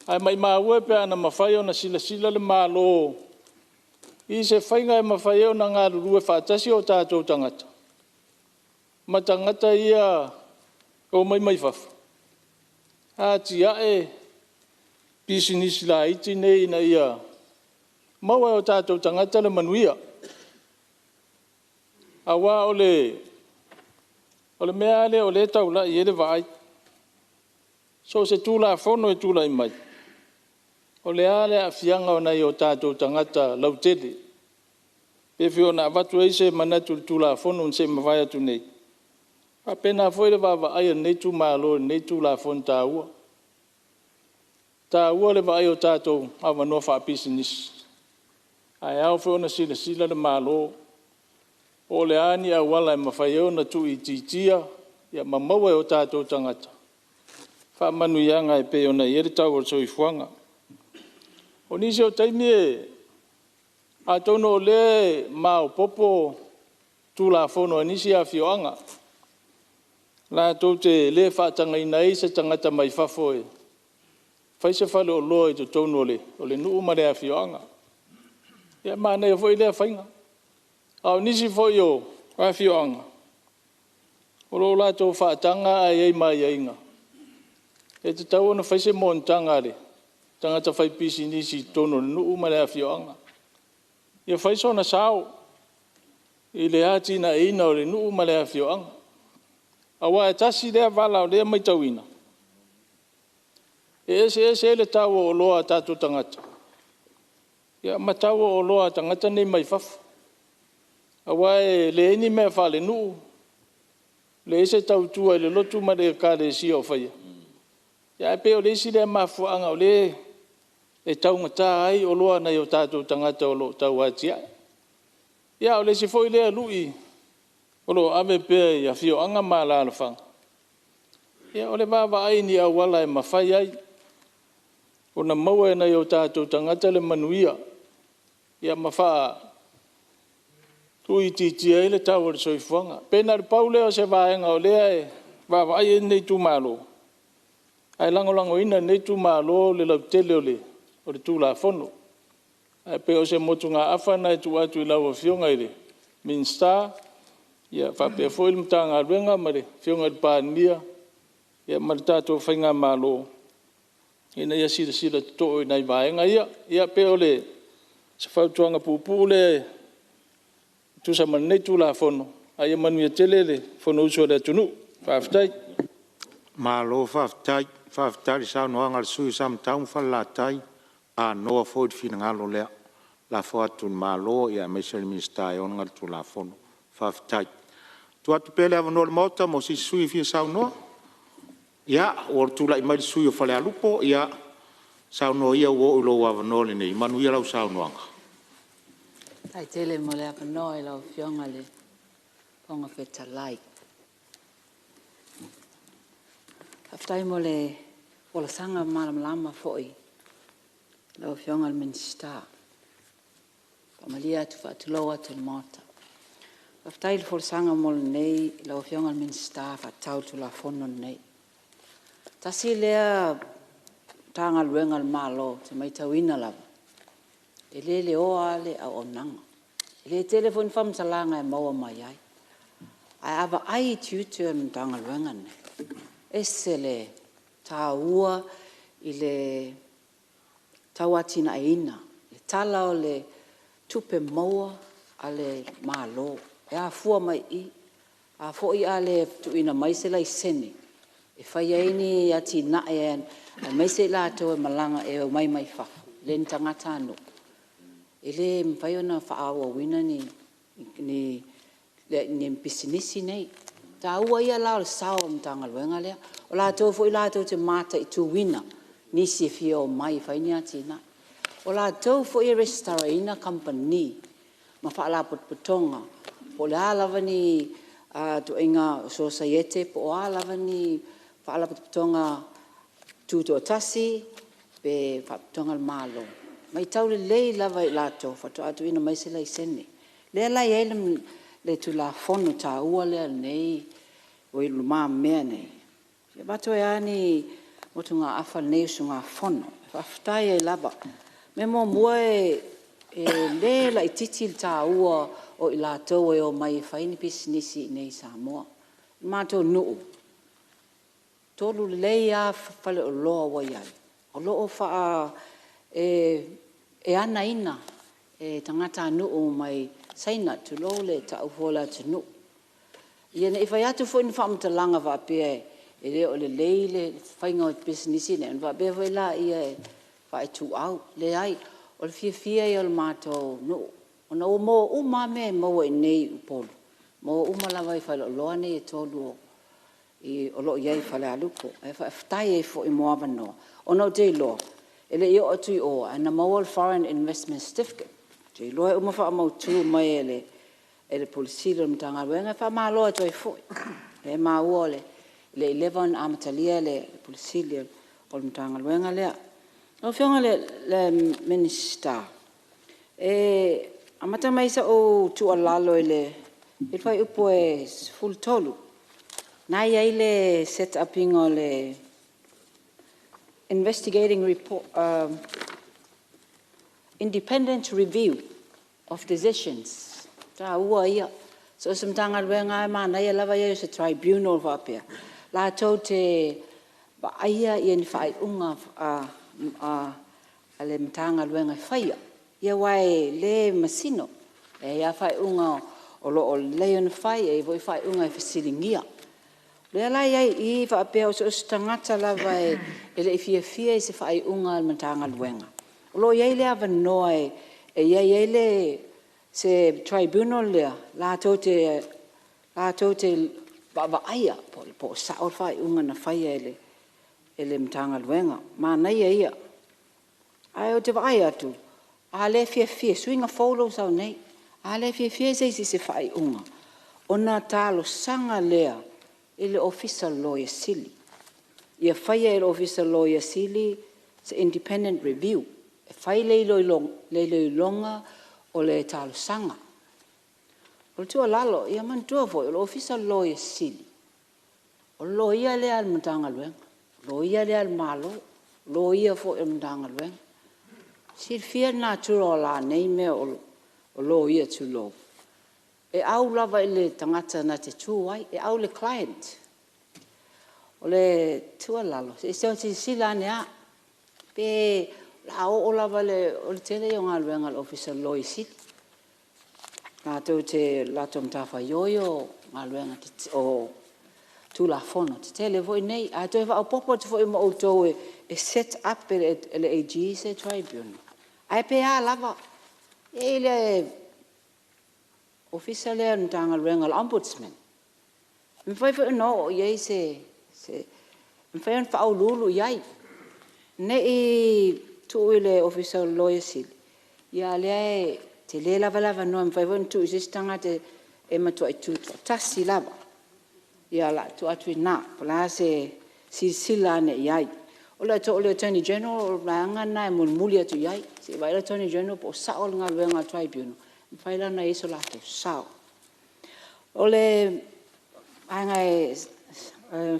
Ai mai ua pe ana mawhai o na sila le malo. I se whainga e mawhai o na ngā rurue whaatasi o tātou tangata. Ma tangata ia o mai whafu. Hāti ae pisinisi la iti nei na ia. Maua o tātou tangata le manuia. Awa o le mea le o le tau la i ele vai. So se tūla fono e tūla i mai. O le ale a fianga o nei o tātou tangata lau tele. Pe fio na watu eise manatu tūla fono un se mawai atu nei. A pena foi le wawa aia nei tū malo nei tūla fono tā ua. Tā ua le vai o tātou awa noa wha pisinisi. Ai au fio na sila le malo. O le ani a wala e mawhai au na tu i titia, ia mamaua o tātou tangata. Wha manu ianga e pe o na iere tau o soi fuanga. O nisi o taimi e, a tono o le mao popo tu la fono a nisi a fioanga. La tau te le whaatanga ina i se tangata mai fafo e. Whai se whale o loa i to tono o le nuu mare a fioanga. Ia mana e foi le a whainga. Au nisi foi o whawhioanga. O lo lato whaatanga a iei mai inga. E te tau ona whaise montanga le. Tangata whai pisi nisi tono le nuu mare a whioanga. Ia whaise ona sao. I le hati na eina o le nuu mare a whioanga. Awa e tasi lea wala o lea mai tauina. E ese le tau o loa tātou tangata. Ia matau o loa tangata nei mai whafu. Awa e le eni mea whale nuu. Le ese tau tua le lotu ma le ka le si o whaia. Ia e pe o le isi le mafuanga o le e tau ngata ai o loa nei o tātou tangata o lo tau ati ai. Ia o le si foi lea lui o lo ave pe ia fio anga ma la alfanga. Ia o le baba ai ni au wala e mawhai ai. O na maua e nei o tātou tangata le manuia. Ia mawhaa tui titi ai le tau o le soifuanga. Pena le paule o se vaenga o lea e baba ai e nei tu malo. Ai lango ina nei tu malo le lau tele o le tu la fono. Ai pe o se motu ngā awhana e tu atu i lau o fionga i le minsta. Ia whapea foi le mta ngā ruenga ma le fionga i pānia. Ia ma le tātou whainga malo. Ina ia sila to i nei vaenga ia. Ia pe o le se whautuanga pupu le tu sa man nei tu la fono. Ai manu ia tele le fono uso le tunu. Whaftai. Malo whaftai sa noa ngal sui sam taun whalatai. A noa fōi fina ngalo lea. La whaatun malo ia meisari minsta e on ngal tu la fono. Whaftai. Tu atu pele ava noa le mauta mo si sui fina sa noa. Ia, o tu la imai sui o whale alupo. Ia, sa noa ia uo ulo ava noa le nei. Manu ia lau sa noanga. Ai tele mo le ava noa e lau fionga le ponga wheta lai. Whaftai mo le ola sanga malam foi. Lau fionga le minsta. Pamalia tu whaatuloa tu le mota. Whaftai le ola sanga mo le nei, lau fionga le minsta whaatau tu la fono nei. Tasi lea tanga luenga le malo, te mai tauina lava. e le oa le au nanga. E le telefon whamsalanga e maua mai ai. Ai awa ai tiutu an tanga luengane. E se le tā ua i le tauatina e ina. Le tala o le tupe maua a le mālo. E a fua mai I. A fo I a le tuina mai se lai sene. E whai aini ati na e mai se la to e malanga e o mai mai wha. Le ntangata anu. E le mwhai ona whaawa wina ni pisinisi nei. Tā ua ia lao le sao mtanga luenga lea. O la tō fo I la tō te mata I tu wina. Nisi e fia o mai whai ni ati na. O la tō fo I restaurina company. Ma wha la potpotonga. Po le alawa ni tu inga societe. Po alawa ni wha la potpotonga tuto tasi. Pe wha potpotonga le malo. Mai tau le lei lava I la tō. Wha tō atu ina mai se lai sene. Lea lai eilem le tu la fono tā ua lea nei. O I luma mea nei. Se bato e ani motu ngā awha nei su ngā fono. Whaftai e lava. Me mo mua e le la I titi tā ua o I la tau e o mai whaini pisinisi nei Samoa. Mātou nuu. Tolu lei a whale o loa waiai. O loo wha e ana ina e tangata nuu mai saina tu lo le ta ufola tu nuu. Ia ne whai atu fo ni whamtalanga wa pia e le o le leile whainga o pisinisi ne. Wa pia wai la ia e whai tu au le ai. O le fia I o le mātou nuu. O na o mo uma me mo e nei upolu. Mo uma la vai whai loa nei e tolu I o lo iai whale aluko. E whai e fo I moava noa. O na o te loa. E le I o atu I oa. Ana mawal foreign investment certificate. Te loa uma wha mautu mai e le polisile o mtanga ruenga. Wha maa loa toi fo. Le maa ua le 11 amatalia le polisile o mtanga ruenga lea. O whionga le minister. Amata mai sa o tu alalo le whai upo e full tolu. Nai ai le set uping o le investigating report, independent review of decisions. Tā ua ia. So samtanga ruenga e mana ia lava ia se tribunal wapea. La tau te ba aia ia ni whai unga a le mtanga ruenga whaia. Ia wai le masino. E ia whai unga o lo o leon whai e voi whai unga e whasiringia. Lea lai ai I whaapea o se tangata lava e le fia I se whai unga al mtanga ruenga. O lo iai lea vanoa e iai le se tribunal lea la tau te aia po sao whai unga na whaia e le mtanga ruenga. Mana ia. Ai o te vai atu. A le fia suinga follow sau nei. A le fia se se whai unga. O na talo sanga lea i le official lawyer sili. Ia whaia i le official lawyer sili se independent review. E whai leilo longa o le talo sanga. O le tua lalo, ia mantua fo, o le official lawyer sili. O lo ia lea al mtanga luenga. Lo ia lea al malo. Lo ia fo il mtanga luenga. Si fia natural la nei me o lo ia tu lo. E au lava I le tangata na te tuai, e au le client. O le tua lalo. E se o te sila nea. Pe la o lava o le tele o ngā luenga official lawyer sili. La tau mtafa yoyo ngā luenga o tu la fono. Te tele voi nei. A toi wha o popo te foi mo auto e set up le AG se tribunal. Ai pe a lava. E le official le ntanga luenga ombudsman. Mwhai wha no iei se mwhai an wha au lulu iai. Ne I tu le official lawyer sili. Ia le te le lava no mwhai wha tu isistanga te e matua I tuto. Tasi lava. Ia la tu atu na. Pala se sila ne iai. O le Attorney General o la ngana e mulmuli atu iai. Se vai le Attorney General po sao ngā luenga tribunal. Mwhai lana iso la tu sao. O le anga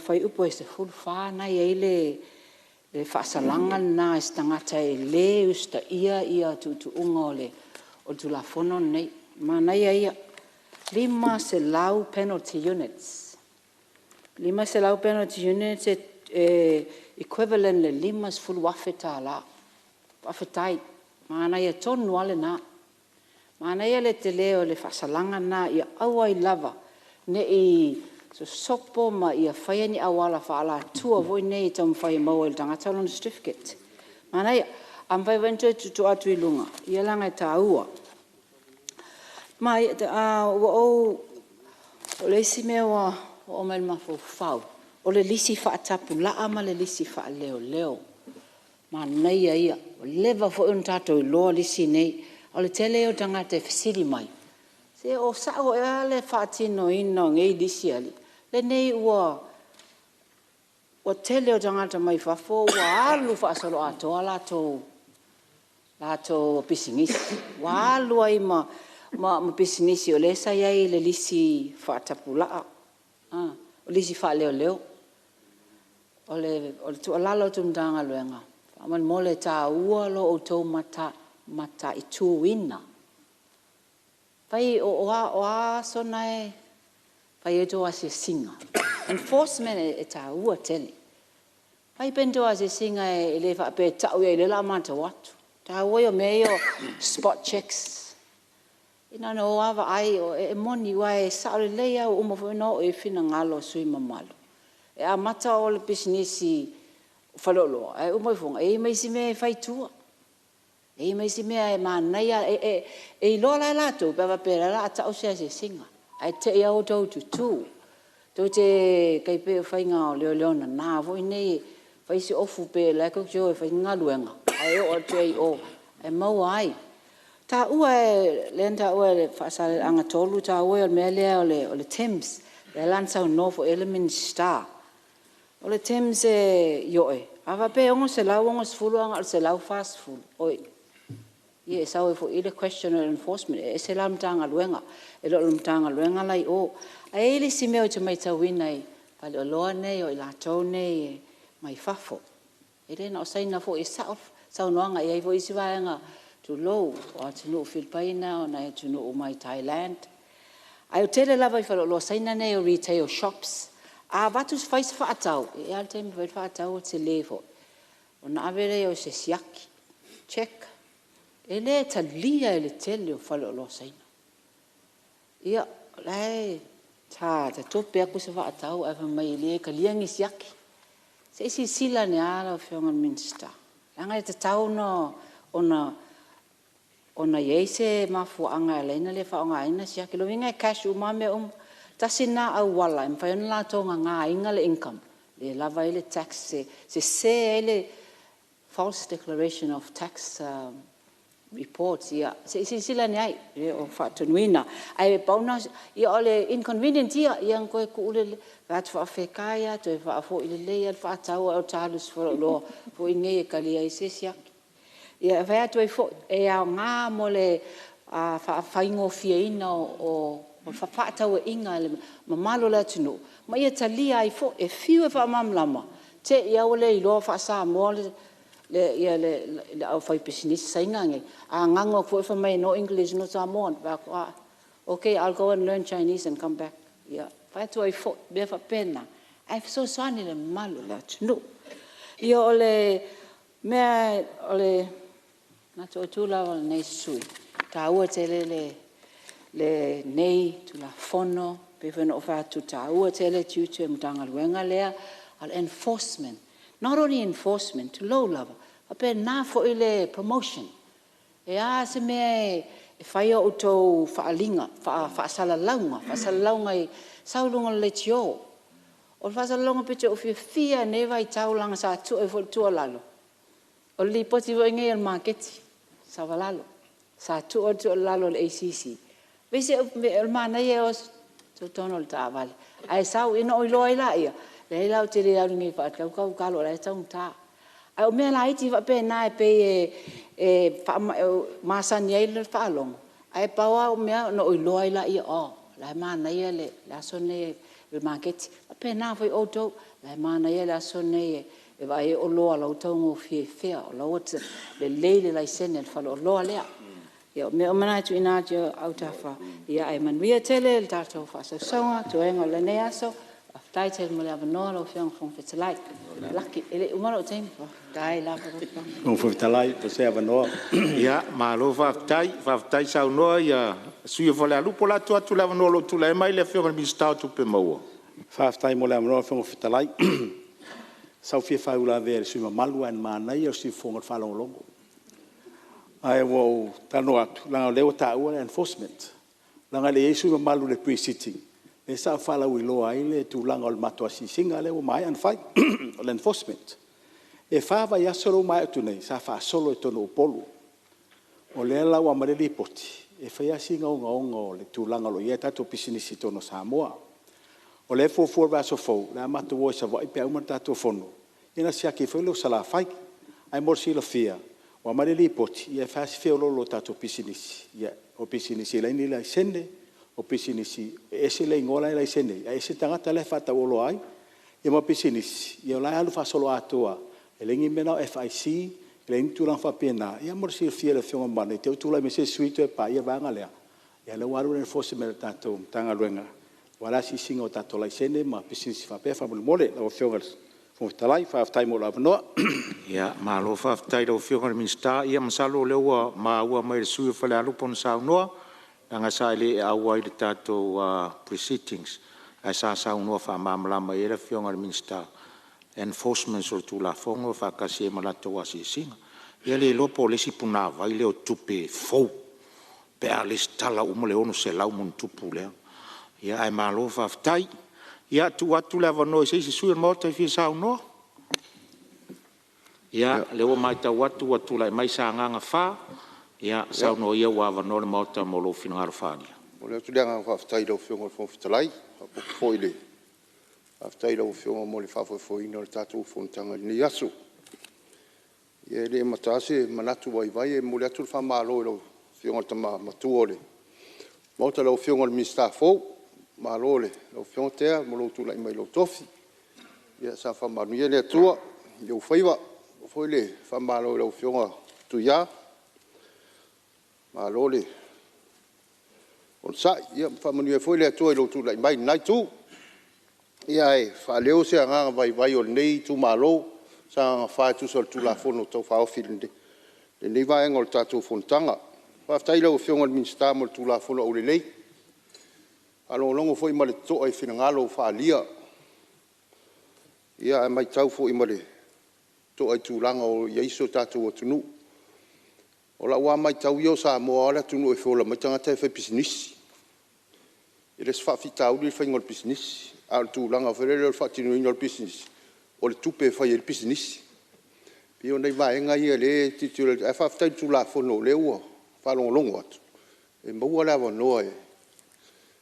whai upo e se full wha nai e le whaasalanga nā e stangata e le usta ia tu unga o tu la fono nei. Mana ia 5 se lau penalty units. 5 se lau penalty units e equivalent le 5 fulu wafeta la. Wafetai. Mana ia tonu ale nā. Mana ia le te leo le whasalanga nā ia aua I lava. Ne I so sopo ma ia whaia ni awala whaala tua voi nei tau mwhai maua il tangata lona certificate. Mana ia, am whai wentu tu atu I lunga. Ia langa I tā ua. Mai, o le isi mea o mai mafo whau. O le lisi whaatapu laa ma le lisi wha leo. Mana ia, o lewa fo un tātou I loa lisi nei. O le tele o tangata e whisiri mai. Se o sao e ale whaatino ino ngei lisi ali. Le nei ua tele o tangata mai whafo, ua alu whaasolo atoa lato pisingisi. Ua alu ai ma pisingisi o le sa iai le lisi whaatapulaa. O lisi wha leo. O le tualalo tumtanga luenga. Aman mole tā ua lo o tau mata I tuina. Pai o aso nai, pai e toa se singa. Enforcement e tā ua tele. Pai pentoa se singa e le whape tau e le la mata watu. Tā ua o meo spot checks. Ina no ava ai o e moni wai saore leia o umawhino o e whina ngalo sui mamalu. E a mata o le businessi whaloloa. E umawhonga, e meisi me whai tua. E meisi mea e mānaia, e loa lai lato, pewa pera la ata o sea se singa. Ai te ia o tau tutu. Tau te kai pe whainga o leona nā, voi nei, whai si ofu pe lai kuk jo e whainga luenga. Ai o te ai o, e mau ai. Tā ua e, lean tā ua e whaasale anga tolu, tā ua e mea lea o le Thames, le lansau North Element Star. O le Thames e yoe. Awa pe ongo se lau ongo sfulu anga o se lau fast food. Oi. Ie, sau e fo ile question of enforcement. E se lam tanga luenga. E lo lam tanga luenga lai o. A ele si meo te mai tawina I pale o loa nei o I lātou nei mai fafo. E rena o saina fo e sau noanga e ai fo isi vaenga tu lou. O atu no Filipina o na atu no o mai Thailand. Ai o tele lava I whalo loa saina nei o retail shops. A vatus fais whaatau. E al teimi vai whaatau o te levo. O na avere o se siaki. Check. E le talia e le tele o whalo loa saina. Ia, lai, ta tope aku se whaatau e mai le ka liangi siaki. Se isi sila ne ala o whiongan minsta. Anga e te tau no ona yeise mafu anga e leina le whaonga aina siaki. Lo winga e cash umame tasi nā au wala. E mwhai ona tonga ngā inga le income. Le lava ele tax se ele false declaration of tax reports, ia. Se isi sila ni ai, o whatunuina. Ai pauna, ia ole inconvenient ia ngoe ku ule vatu whaafekaia, to e whaafo ile leia, whaatau au tālus whaloa, fo inge e kalia I se siaki. Ia, vai atu e au ngā mole whaingo fia ina o whaatau e inga, mamalo la tunu. Ma ia talia ai fo, e fiu e whaamamlama. Te ia ole I loa whaasa mole, le au fai business sainga nge a ngango fo fa mai no English no Samoan back okay I'll go and learn Chinese and come back yeah fa to I fo be fa pena I so swani le malu la no io ole me ole na to tula ole nei sui ta ua tele le nei tu la fono pe fa no fa tu ta ua tele tu mtanga luenga lea al enforcement. Not only enforcement, to low level, but na for ile promotion. E a se me e whai o tau whaalinga, whaasalaunga I saulunga le tio. O whaasalaunga pete o fia ne vai taulanga sa tu e fo tua lalo. O li poti vo inge el marketi, sa valalo. Sa tu o lalo le ACC. Vese el mana ye os to tono le ta vale. Ai sau ino o loa ila ia. Le lau te rea rungi whaatau kau kalo lai taung tā. Ai o mea lai ti whape nā e pe māsani ai le whaalong. Ai paua o mea no oi loa ila ia o. Lai māna ia le asone le maketi. Whape nā whai o tau. Lai māna ia le asone e vai o loa lau tau ngō fia o lau ata le leile lai sene le whalo o loa lea. Ia me o mana tu ina jo au tafa ia ai manuia tele le tātou whasausaunga tuenga le nei aso aftai tele mo le avanoa lau whianga whongwhetalai. Laki, ele umara o teimpa, dai lava ropa. Whongwhetalai, po se avanoa. Ia, malo whaftai sau noa ia suia whale alupo la atu le avanoa lo tula e mai le whianga ministau tupe maua. Whaftai mo le avanoa whongwhetalai. Sau fia whaula vere sui malu an mānai o si whongat whalongolongo. Ai wo tano atu, langa leo tāua le enforcement. Langa le esu malu le pre-sitting. E sa whala uiloa ai le tu langa o le matua sisinga le o mai an whai o le enforcement. E whawa i asolo mai atu nei, sa wha solo e tono upolu. O le ala wa mareli poti. E whai asinga o ngaonga o le tu langa lo ia tato pisinisi tono Samoa. O le fo vaso fo, la matu wo sa vai pe uma tato fono. Ina sia ke fo lo sala fai. Ai morsi lo fia. Wa mareli poti, ia fasi fe lo tato pisinisi. Ia o pisinisi la ni la sende. O pisinisi ese le ngola la sende. Ai se tangata le fata wo lo ai. Ia mo pisinisi. Ia la alu fa solo atoa. Ele ngi mena FIC, le ngi tu fa pena. Ia morsi lo fia le fionga mane. Te tu la me se suito e pa ia vanga lea. Ia le waru le fosse me tato tanga luenga. Wala si singa o tato lai sene, ma pisinisi whapea whamuli mole, lau whiongas whongwhitalai, whaftai mo la wanoa. Ia, ma lo whaftai lau whiongas minsta, ia masalo leua ma ua mai le sui whale alupon sau noa, nanga sa ele e aua i le tato pre-sittings, ai sa sau noa whamamalama e le whiongas minsta, enforcement so tu la whongo, whakasi e malato wa si singa. Ia le lopo le si puna vai leo tupe fau, pe a le stala umale ono se lau mon tupu leo. Ia ai malo whaftai. Ia tu atu le avanoa se sui mo tai fi sau no. Ia leo mai tau atu lai mai sa nganga wha. Ia sau no ia wa avanoa le mauta mo lo finangaro whaania. O leo tu leanga whaftai lau whionga le whongwhitalai. Apo foile. Whaftai lau whionga mo le whawhawhoina le tātou Fonotaga ni aso. Ia le matase manatu vai e mo le atu le whamalo lau whionga tama matua le. Mauta lau whionga le minister fau. Malole, lo fion tea, mo lo tu lai mai lo tofi. Ia sa fa manu ia le tua, yo faiva, foi le fa malo lo fion tu ya. Malole. On sa, ia fa manu ia foi le tua lo tu lai mai nai tu. Ia e fa leo se anga vai o nei tu malo, sa fa tu sol tu la fono to fa ofilinde. Le nei vai ngol tatu Fonotaga. Fa tai lo fion al minister mo tu la fono o le nei. Alo longo foi male to ai finangalo fa lia. Ia mai tau foi male to ai tulanga o yaiso tatu o tunu. Ola wa mai tau yo sa mo ala tunu e fola mai tanga te fe business. Ele se fa fita u le fa ngol business. Al tulanga fe le fa tinu ngol business. O le tupe fa il business. Pio nei vai ngai le titulu fa fita tu la fono le o fa longo atu. E mo wala va noe.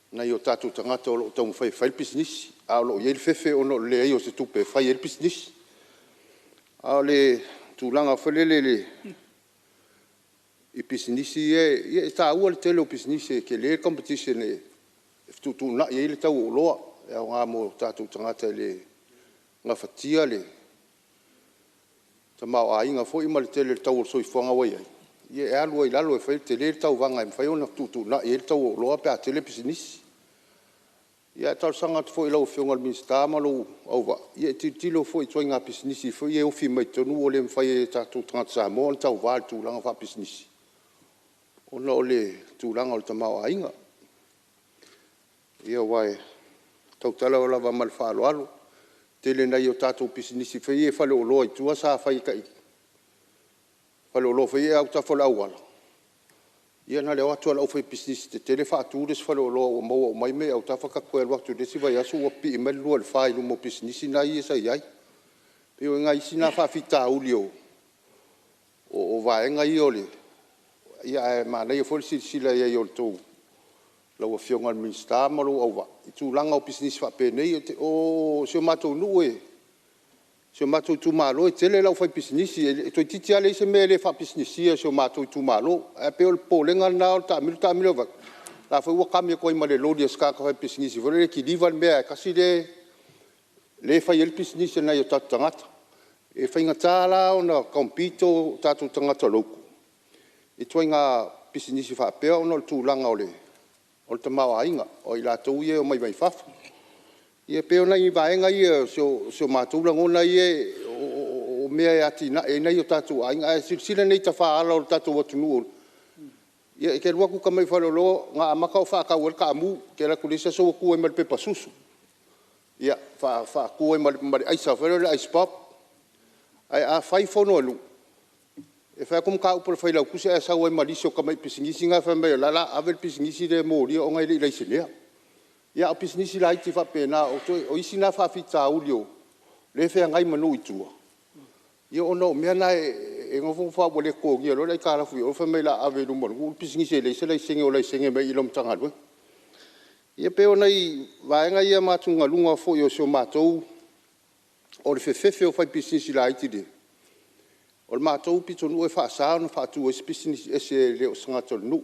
Na yo tatu tangata o tau fai business a lo ye fefe ono le yo se tupe fai business a le tulanga felele i business ye ta o le tele business ke le competition e tu na ye le tau lo e nga mo tatu tangata le nga fatia le tama ai nga foi mal tele tau so i fonga wai ye alu i lalo e fai tele tau vanga e fai ona tu na ye tau lo pe a tele business. Ia tau sanga tu foi lo fionga al minister malo ova. Ia tilo foi toi nga business foi e ofi mai tonu o le fai tatu tangata Samoa tau val tu langa fa business. Ona o le tu langa o tamau ainga. Ia wai tau tala o lava mal fa alo. Tele na yo tatu business foi e fale o lo i tua sa fai kai. Fale o lo foi e au ta fola wala. Ia na le watu ala ofai business te tele fa tu des falo lo o mo mai me au ta fa ka ko el watu des vai asu o pi me lo el fa lu mo business na ia sa ia pe o ngai sina fa fita ulio o va ngai ole ia ma le fo si la ia yo to lo o fionga minister mo lo ova tu langa o business fa pe nei o se mato nu e se mato tu malo e tele la fai business e to titi ale se mele fa business e se mato tu malo e pe o polenga na ta mil va la fa wa kam ko i male lo di ska ka business vole ki divan me ka si le fai el business na yo tatangata E whainga tāla o na kompito tātou tangata loku. E toi ngā pisinisi whapea o na tūlanga o le te mawa inga, o i lātou ie o mai fafa. Ia peo na i vaenga ia sio mātou ngona ie o mea e ati na e nei o tātou ainga, e sila nei ta whaala o tātou atunu o. Ia e ke ruaku ka mai whalolo ngā amaka o whakau el ka amu, ke la kulisa so kua i mali pepa susu. Ia, kua i mali aisa, whare le ice pop. Ai a whai whono alu. E whai kum ka upara whai lau kusi e sau ai malisio ka mai pisingisi ngā whai mai lala avel pisingisi le mōria o ngai le ilai senea. Ia o pisingisi la iti whapena o isi nā whawhita ulio le whai ngai manu i tua. Ia ono mea na e ngofo whawa le kōgia lo lai kārafu i o whai mai la ave lumanu. Pisingisi le se lai senge o lai senge mai ilom tangarwe. Ia peo nei vaenga ia mātunga lunga fo i o sio mātou o le whewhewhe o whai pisinisi la iti de. O le mātou pitonu e whaasao na whaatu e pisinisi e se leo sangata nu.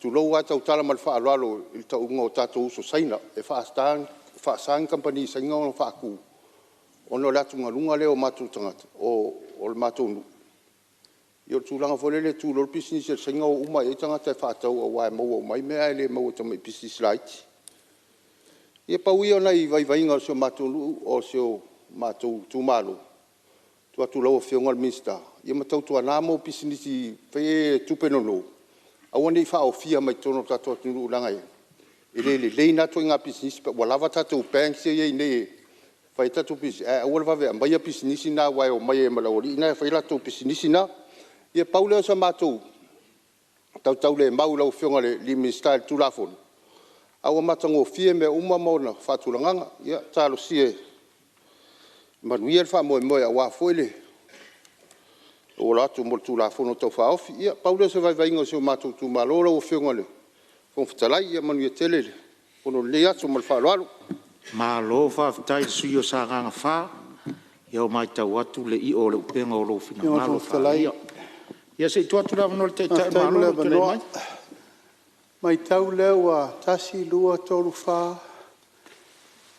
Tu lau a tau tala mal whaalalo il tau unga o tātou uso saina e whaasaan kampani sainga o na whaaku. O no latu ngalunga leo mātou tangata o le mātou nu. I o tūlanga wholele tū lor pisinisi e sainga o uma e tangata e whaatau a wae maua o mai mea e le maua tamai pisinisi la iti. Ia pau ia nei vai vainga o sio mātou nu o sio mātou tūmalo. Tua tu lau o whionga minsta. Ia matau tua nāmo pisinisi whee tupenono. Awane i wha o fia mai tono tātou atunu ulanga e. E le leina to ngā pisinisi pa walawa tātou pēng se iei nei. Whai tātou pisinisi. Awala whawe a maia pisinisi nā wai o mai e malawari. Ina whai tātou pisinisi nā. Ia pauleo sa mātou. Tau le mau lau whionga le li minsta le tūlafonu. Awa matango fie me uma mauna whatulanganga. Ia tālo sie. Manuia fa moe moe a wafoile. O latu mo tu la fono tau faofi. Ia, Paulo se vai vainga se o mātou tu malora o whionga le. Fongfitalai, ia manuia tele le. Pono le atu mal whaaloalo. Malo whawhitai sui o sa ranga wha. Ia o mai tau atu le i o le upenga o lo fina. Malo whaaloalo. Ia se tu atu la mano le teitai malo le tole mai. Mai tau leo a tasi lua tolu wha.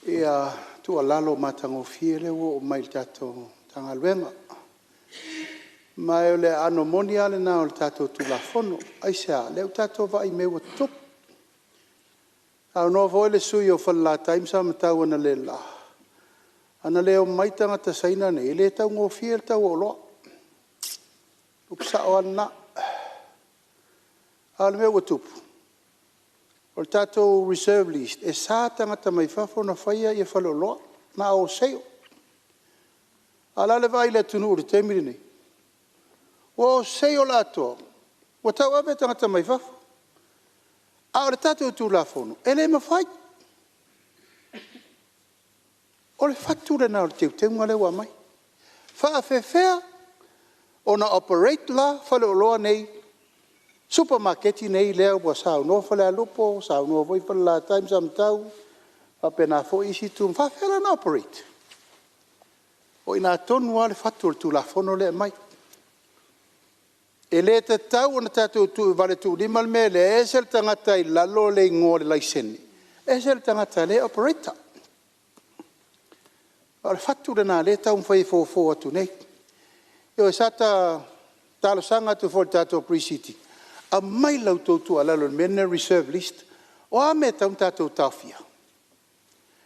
Ia tu alalo matango fiele o mai tato tangaluenga. Mai le ano moni ale na o tato tu la fono. Aisa, leo tato va i mewa tup. Au no voile sui o whala taim sa matau ana le la. Ana leo mai tanga ta saina ne, ele tau ngō fiele tau o loa. Upsa o ana. Ale mewa tupu. O tātou reserve list, e sā tangata mai whawho na whaia i whaloloa, na o seo. Ala le vai le tunu uri temiri nei. O seo lātua, o tau awe tangata mai whawho. A o le tātou tū la whono, e le mawhai. O le whature na o le teu teunga lewa mai. Whaafewhea, o na operate la whaloloa nei, supermarketi nei leo wa sao no fale lupo sao no voi fale la time sam tau pa pena fo isi tu fa fela na operate o ina tonu ale fatul tu la fono le mai ele te tau na tatu tu vale tu limal mele esel tangata i lalo le ngore la iseni esel tangata le operator ale fatul na le tau fai fo tu nei yo sata talo sanga tu fo tatu pre-city a mai lau tautu alalo mena reserve list, o a me tau tātou tawhia.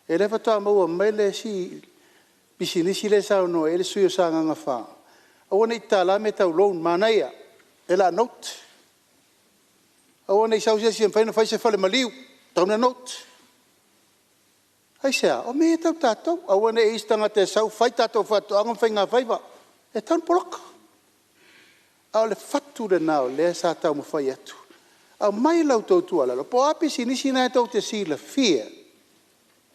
E lewa tā maua mai le si pisinisi le sao no, e le sui o sa nganga wha. A wana i tāla me tau loan manaia, e la note. A wana i sau se si whaina whaise whale maliu, tau na note. Hai sea, o me e tau tātou, a wana e istanga te sau, whai tātou whatu, angon whai ngā whaiva, e tau poloka. Au le fature nao le sa tau mo fai atu. Au mai lau tau tua lalo. Po api sinisi na tau te sila fia.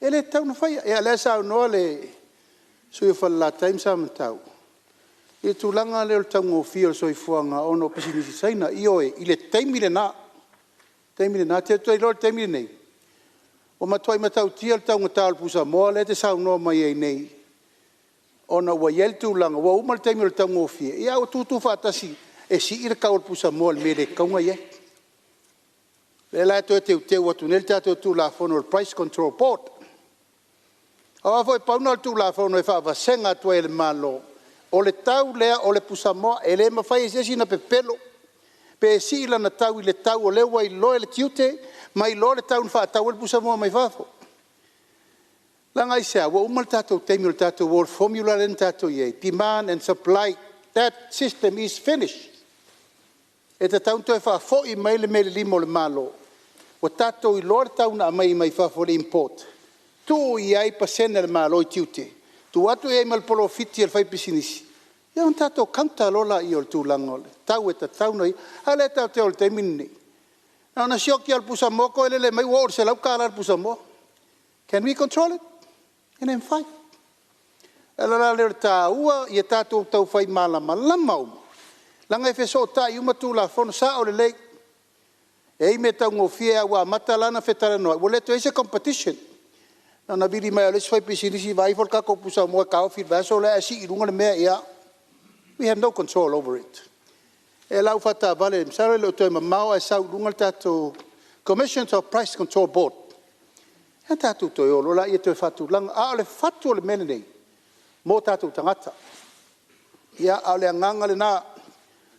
E le tau na fai. E le sa noa le sui whala la taim sa tau. E tu langa le o tau ngō fia o soi fuanga ono pisinisi saina. I oe, i le taimile na. Taimile na. Te tuai lor taimile nei. O matuai matau tia le tau ngatau pusa moa le te sa noa mai ei nei. Ona wa yel tu langa. Wa umal taimile tau ngō fia. Ia o tutu fatasi. E si ira kaul pusa moa le mele kaunga ye. Le la to te watu nel tato tu la fono el price control board. Awa foi pauna tu la fono e fa senga tu el malo. o le tau lea o le pusamoa e le mawhai e sesi na pepelo pe e si na tau i le tau o lewa i loe le tiute mai loe le tau nfa tau le pusamoa mai fafo langa i sea wa umal tatou teimi o le tatou world formula len tatou ye demand and supply that system is finished e te tau toi fa fo i mai le mele limo le malo o tatou i loe le tau na mai mai fafo le import tu i ai pasene le malo i tiute tu atu e mal polo fiti al fai pisinisi ia un tatou kanta lola i o le tūlanga ole tau e ta tau noi ale tau te o le teimini na ona sioki al pusamoa ko ele le mai wo se lau kala al pusamoa can we control it and then fight ala le taua i tatou tau fai malama lama uma langa e feso tai uma tula fono sa o le lei e me tau ngofia wa matalana fetara no wo le to is a competition na bili mai le soi pisinisi vai for ka ko pusa mo ka ofir ba so la si irunga le mea ia we have no control over it e lau fata vale sare lo to mau e sa runga tato commissions of price control board e tato to yo la e to fatu lang a le fatu le menei mo tato tangata ia a le nganga le na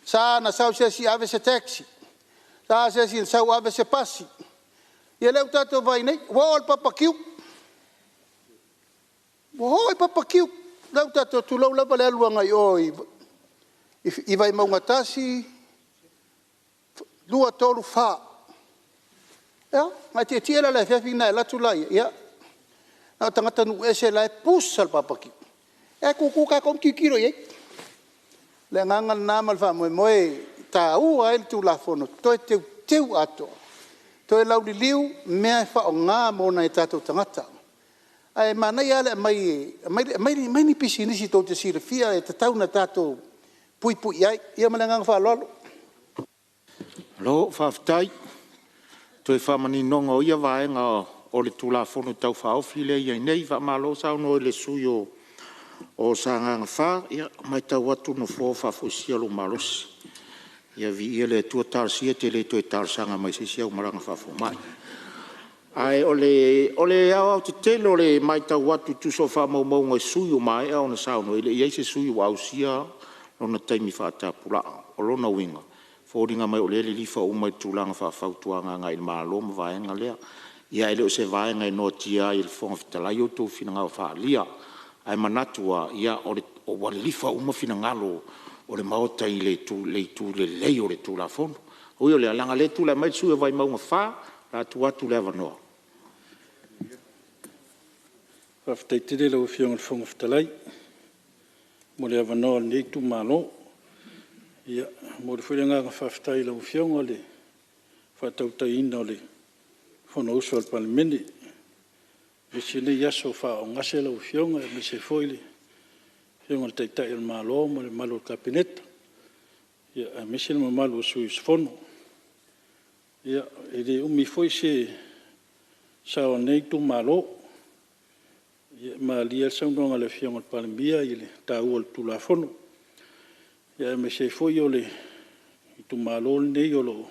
sa na sa si ave se taxi sa se si sa ave se passi e le tato vai nei wall papa kiu Hoi papa kiu, lau tato tu lau lapa le alua ngai oi. I vai maungatasi, lua tolu wha. Ia, mai te tiela le whiawhi nai latu lai, ia. Nau tangata nu ese lai pusal papa kiu. E kuku ka kom kikiro ye. Le ngangal namal wha moe moe, ta ua el tu la fono, toi teu ato. Toi lau li liu, mea wha o ngā mona e tato tangata. Ai mana ia le mai ni pisinisi to te sira fia e te tau na tato pui ai ia malanga fa lolo lo faftai to fa mani nongo ia vai nga o le tula fono tau fa ofile ia nei va malo sa no le suyo o sanga fa ia mai tau atu no fo fa fusia lo malos ia vi ia le tu tar sia te le to tar sanga mai sia o maranga fa fo mai ai ole au te telo le mai tau watu tu so fa mau mau ngai suyu mai au na sao no ile ia se suyu au sia ona taimi fa ta pula o lona winga fodinga mai ole le lifa o mai tulanga fa fautuanga ngai malo ma vai nga le ia ile se vai ngai no tia il fon fitala yo to fina nga fa lia ai manatua ia ole o wale lifa o ma fina ngalo ole mau tai le tu le o le tu la fon o yo le langa le tu la mai suyu vai mau fa la tua tu leva no Whafteitire lau whionga whonga whtalai. Mo le awanoa nei tu malo. Ia, mo le whuirenga whaftai lau whionga le whatautai ina o le Fonotaga al Palemene. Me se nei aso wha o ngase lau whionga me se whoile. Whionga le taitai al malo mo le malo kapineta. Ia, me se le malo o sui sfono. Ia, e le umi foi se sao nei tu malo. Ia, ma lia saunonga le whionga le Palemia i le tāua le tula fono. Ia, me se foi o le i tu malo nei o lo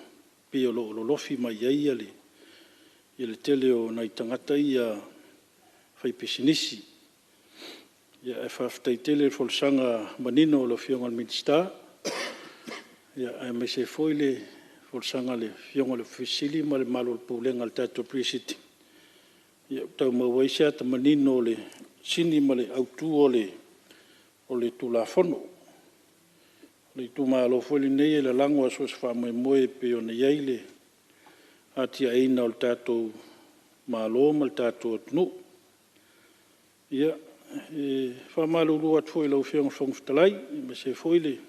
pi o lo lofi mai ai ale. Ia le tele o nai tangata ia fai pisinisi. Ia, e whaftai tele le folsanga manino o lo whionga le minista. Ia, me se foi le folsanga le whionga le fisili ma le malo le poulenga le tato prisiti. Ia tau mawaisia ta manino le sini ma le autu o le tula fono. Le tu malo foi nei le lango so se fa moe pe o nei le atia ina o le tato malo ma le tato tnu. Ia fa malo lu at foi lo fiong fong ftalai me se foi le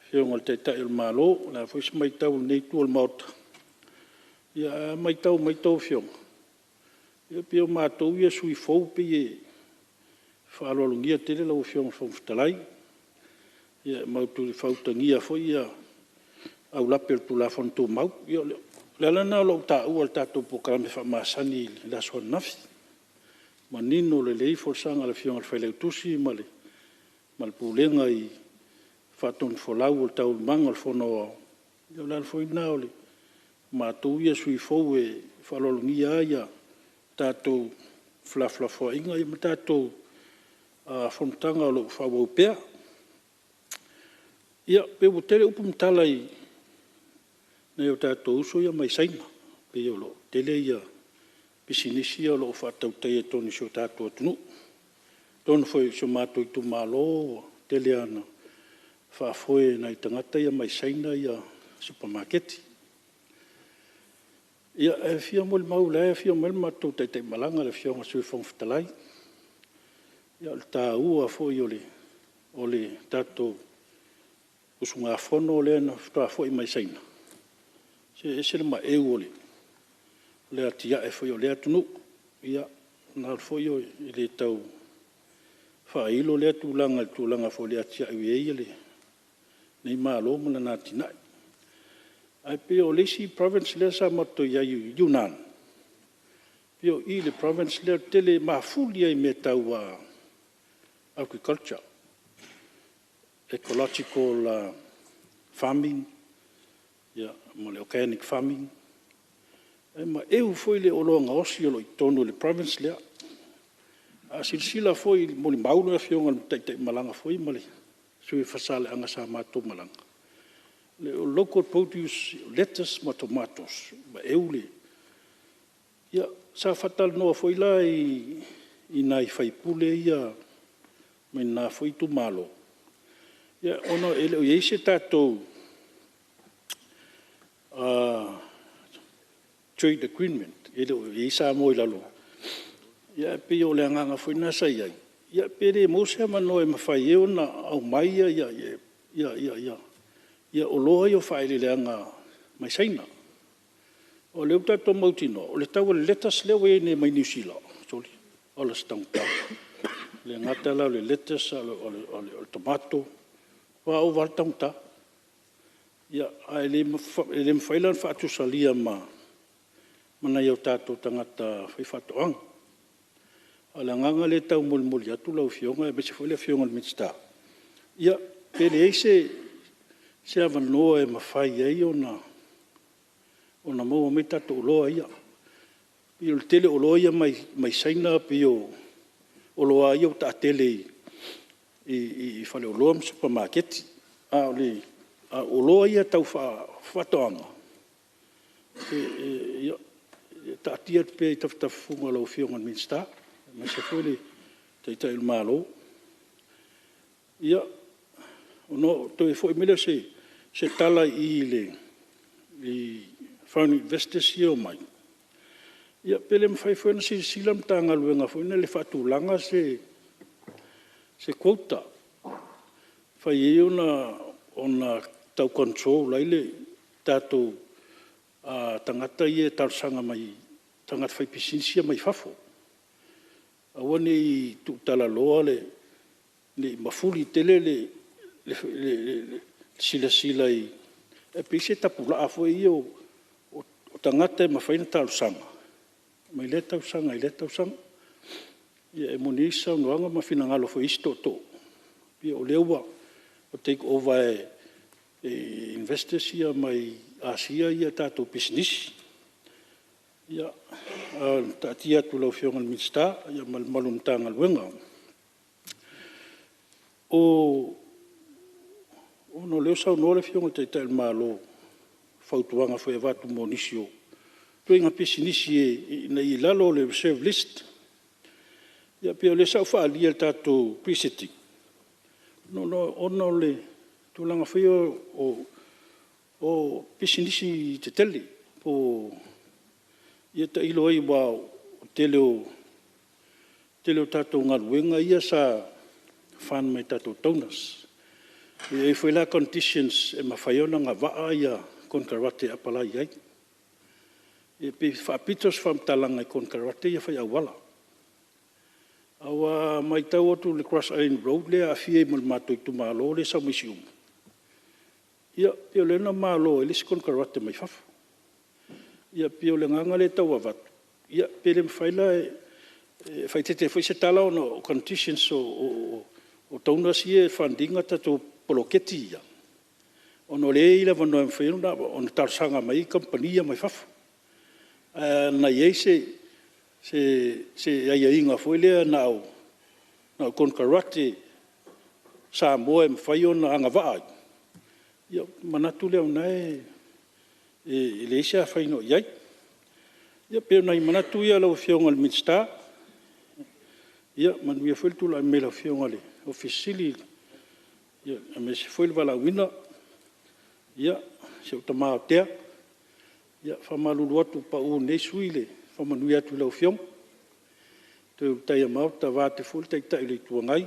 fiong le tata il malo la foi mai tau nei tu o mot. Ia mai tau fiong. Ia pio mātou ia sui fau pe e whaalolungia tele lau whiong whangwhtalai. Ia mautu le whautangia fo ia au lapel tu la whantou mau. Ia le alana o lau tā ua le tātou pokarame whamasani le laso nafi. Ma nino le lei forsanga le whiong al whaileu tusi ma le pulenga i whaton wholau o le tau manga le whono. Ia le alfoi nao le mātou ia sui fau e whaalolungia ia tātou flaflafoa inga i tātou Fonotaga o loo whawau pea. Ia, pe o tele upu mtala i nei o tātou uso ia mai saina. Pe o loo tele ia pisinisi o loo whātautai e toni si o tātou atunu. Tonu foi si o mātou i tu mālo, tele ana whaafoe na i tangata ia mai saina ia supermarketi. Ia e fia mo le maula e fia mo le mātou tai malanga le fia ngā sui whangwhitalai. Ia le tā ua foi o le tātou usunga whono le ana whaafoe mai saina. Se le ma eu o le atia e foi o le atunu. Ia nā foi o le tau whailo le tūlanga foi le atia e wei le nei mālo mana nā tinai. Ai pe o lesi province le sa mato ia Yunnan. Pe o i le province le tele mafuli ai me tau agriculture, ecological farming, mo le organic farming. Ai ma eu foi le olonga osi o lo i tonu le province le. A silsila foi mo le maulu e fionga tai malanga foi ma le sui fasale anga sa mato malanga. Le local produce, lettuce ma tomatoes, ma eule. Ia, sa fatal noa foi la i nai faipule ia, mai nā foi tu malo. Ia, ono ele o yeise tātou trade agreement, ele o yeisa mo i lalo. Ia, pe o le anganga foi nasa iai. Ia, pe re mosea mano e mawhai eo na au mai ia. Ia o loa i o whaeleleanga mai saina. O leo tātou mautino, o le tau le letas leo e ne mai New Zealand. Soli, o le stangtau. Le ngata lau le letas, o le tomato, wa o wartangta. Ia, ai le mwhailan whaatu salia mana iau tātou tangata whaifatoang. O le nganga le tau muli atu lau fionga, e bese foi le fionga le mitsta. Ia, pele eise, se avanoa e mawhai ai o na maua me tato uloa ia. Pio le tele uloa ia mai saina pio uloa ia o ta tele i whale uloa ma supermarketi. Uloa ia tau whatoanga. Ta atia pe i tawhitafunga lau fionga minsta. Ma se fwele taitai il malo. Ia, no to e foi mele se tala i foreign investors here mai. Ia pele mfai foi na silam tanga luenga foi na le fatulanga se quota. Fai e ona tau control laile tato tangata i tarsanga mai tangata fai pisinsia mai fafo. Awane i tu tala loa le mafuli tele le sila i e pise tapula a foi i o tangata e mawhaina tausanga. Mai le tausanga, ia e monisa unuanga mawhina ngalo foi isto to. Ia o leua o take over e investors ia mai Asia ia tātou business. Ia tātia tu lau fionga minsta, ia malumtanga luenga. No leo sau no le fionga teitai malo fautuanga foi avatu monisio. Tu inga pisinisi na i lalo le reserve list. Ia pia le sau whaalia le tātou pre-setting. Ono le tūlanga whai o pisinisi te tele. Ia ta ilo ai wa tele o tātou ngaruenga ia sa whan mai tātou taunas. E foi la conditions e mawhaiona ngā waa ia konkarate apalai ai. E pe whaapitos whamtalanga i konkarate ia whai awala. Awa mai tau atu le Cross Island Road le a fie mal mātou i tu mālo le sa misi umu. Ia pio le na mālo e lisi konkarate mai whafu. Ia pio le nganga le tau avatu. Ia pele mwhaila e whaitete foi se tala o conditions o taunasi e whandinga tato poloketi ia. Ono le ila vanoa mwhaina o na tarsanga mai kompania mai whafu. Na iei se aia inga foi lea nao na kon karate Samoa me fai ona anga vai ia manatu le ona e le isa fai no iai ia pe ona manatu ia lo fionga le minsta ia manu ia foi tu la me lo fionga le officially ia me se foi le vala wina ia se utama te ia fa malulu atu pa u ne suile fa manu ia tu lo fiong tu tai mau ta va te ful tai tai le tu ngai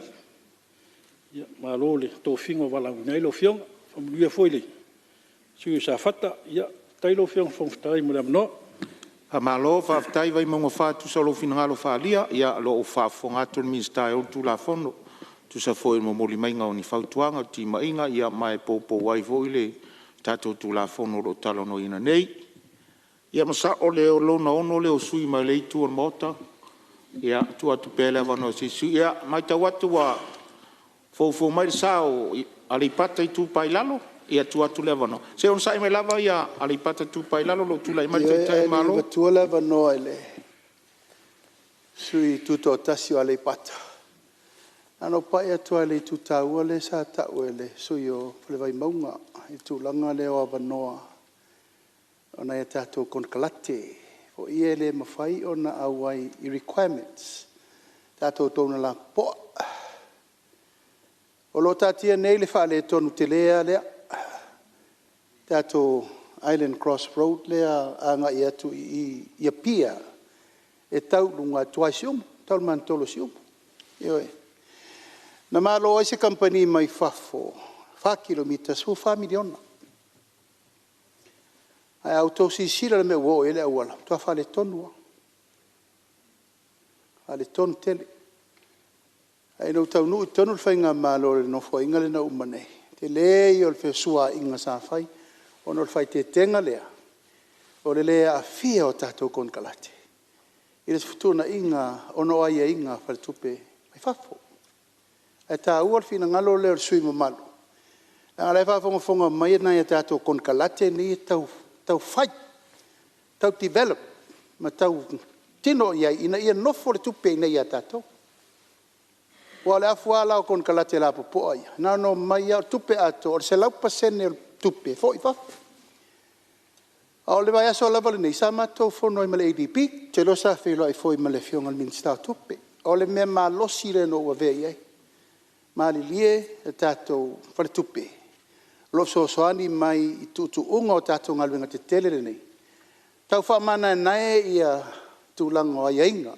ia malo le to fingo vala wina lo fiong fa manu ia foi le su sa fata ia tai lo fiong fong tai mo no a malo fa tai vai mo fa tu solo finalo fa lia ia lo fa fonga tu minsta o tu la fono tu sa foi mo moli mai ngau ni fautuanga ti mainga ia mai popo wai voile tato tu la fono lo talo no ina nei ia masa o le lo no no le sui mai le tu mota ia tu atu pele va no si su ia mai ta watu wa fo mai sao ali pata tu pai lalo ia tu atu le va no se on sai mai lava ia ali pata tu pai lalo lo tu lai mai tai malo tu le va no ele sui tu to tasio ali pata ano pai atu ali tu tau le sa ta ele sui o le vai maunga i tu langa le o va no ona ia tātou kon kalate o ia le mawhai o na awai i requirements tātou tōna la po o lo tātia nei le whaale tonu te lea lea tātou Island Cross Road lea anga i atu i pia e tau lunga tuai siumu tau man tolo siumu ioe na malo ai se company mai fafo 4 kilometers fu 4 miliona ai auto si sila me wo ele wala to fa le tonu ale ton tele ai no tau nu tonu fainga malo no fo ingale na umane te le yo fe sua inga sa fai ono fai te tenga lea o le a fia o tato kon kalate ile futuna inga ono ai inga fa tupe mai fafo ai ta uol fina ngalo le sui mo malo ala fa fonga mai na ya tato kon kalate ni tau fight, tau develop, ma tau tino ia ina ia nofo le tupe ina ia tato. Wa le afua la kon kalate la popo ia. Na no mai ia tupe ato, o se lau pasene tupe, fo i fa. O le vai aso lava le nei, sa mato fono i male ADP, te lo sa filo ai fo i male fionga le minsta tupe. O le mea ma losi le no wave iai. Ma li lie e tato fale tupe. Lo so soani mai tu unga o tato ngalwenga te tele nei. Tau wha mana nae ia tu lango a inga.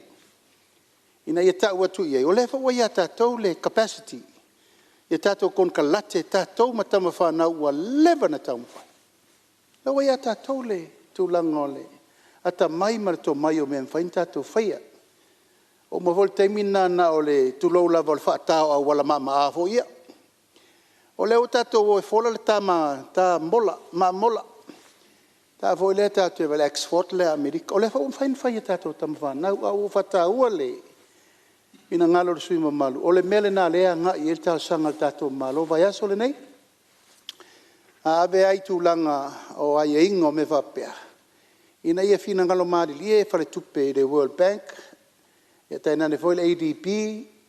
Ina ia tau atu ia. O le wha ia tato le capacity. Ia tato kon kalate tato matama whanau ua lewa na tau mwhai. Le ia tato le tu lango le. Ata mai marato mai o mea mwhain tato whaia. O mawol teimina na o le tu lau lava o le whaatao a wala mama a fo ia. O leo tātou o e whola le tā mola, ma mola. Tā fo le tātou e wale Oxford le Amerika. O le wha umwhain whai e tātou tamawhanau au whata ua le. Ina ngalo le sui mamalu. O le mele nā lea ngā i el tāu sanga tātou malo. Vai aso le nei? A ave ai tūlanga o ai e ingo me whapea. Ina ia whina ngalo maari lie whare tupe le World Bank. Ia tainane fo le ADP.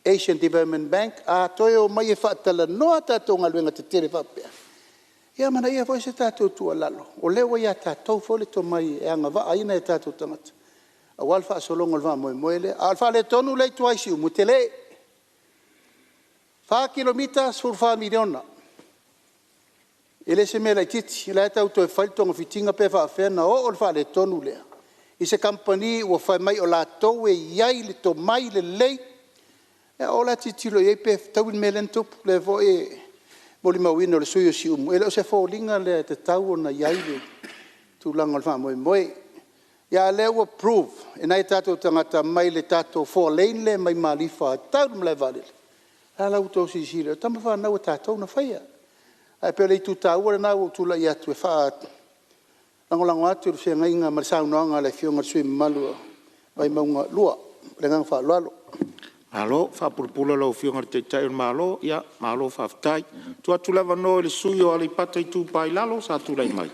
Asian Development Bank, a toi o mai e whaatala noa tātou ngaluenga te tere whapea. Ia mana ia fwoi se tātou tua lalo. O lewa ia tātou fwole to mai e anga wa aina e tātou tangata. A walfa asolonga lwa moe moele. A alfa le tonu lei tuaisi umu te le. 4 kilometers for 4 miliona. Ele se mea lai titi. Ila e tauto e whailtonga fitinga pe whaafena o alfa le tonu lea. I se company ua whai mai o la tau e iai le to mai le lei. E ola titilo e pe tau in melen tupu le vo e boli mawina le suyo si umu. Ele o se fōlinga le te tau na iai tu langa le wha moe moe. Ia le ua prove. E nai tātou tangata mai le tātou 4 lane le mai malifa. Tau mle vale. Ala uto si sire. Tama wha nau tātou na whaia. Ai pe le tu tau le nau tu la i atu e wha langolango atu se ngainga marisau noanga le fionga sui malua. Vai maunga lua. Le ngang wha lualo. Malo, fa pulpula lo fionga te tai malo, ia, malo fa ftai. Tu atu lava no le suyo ali pata i tu pai lalo, sa tu lai mai.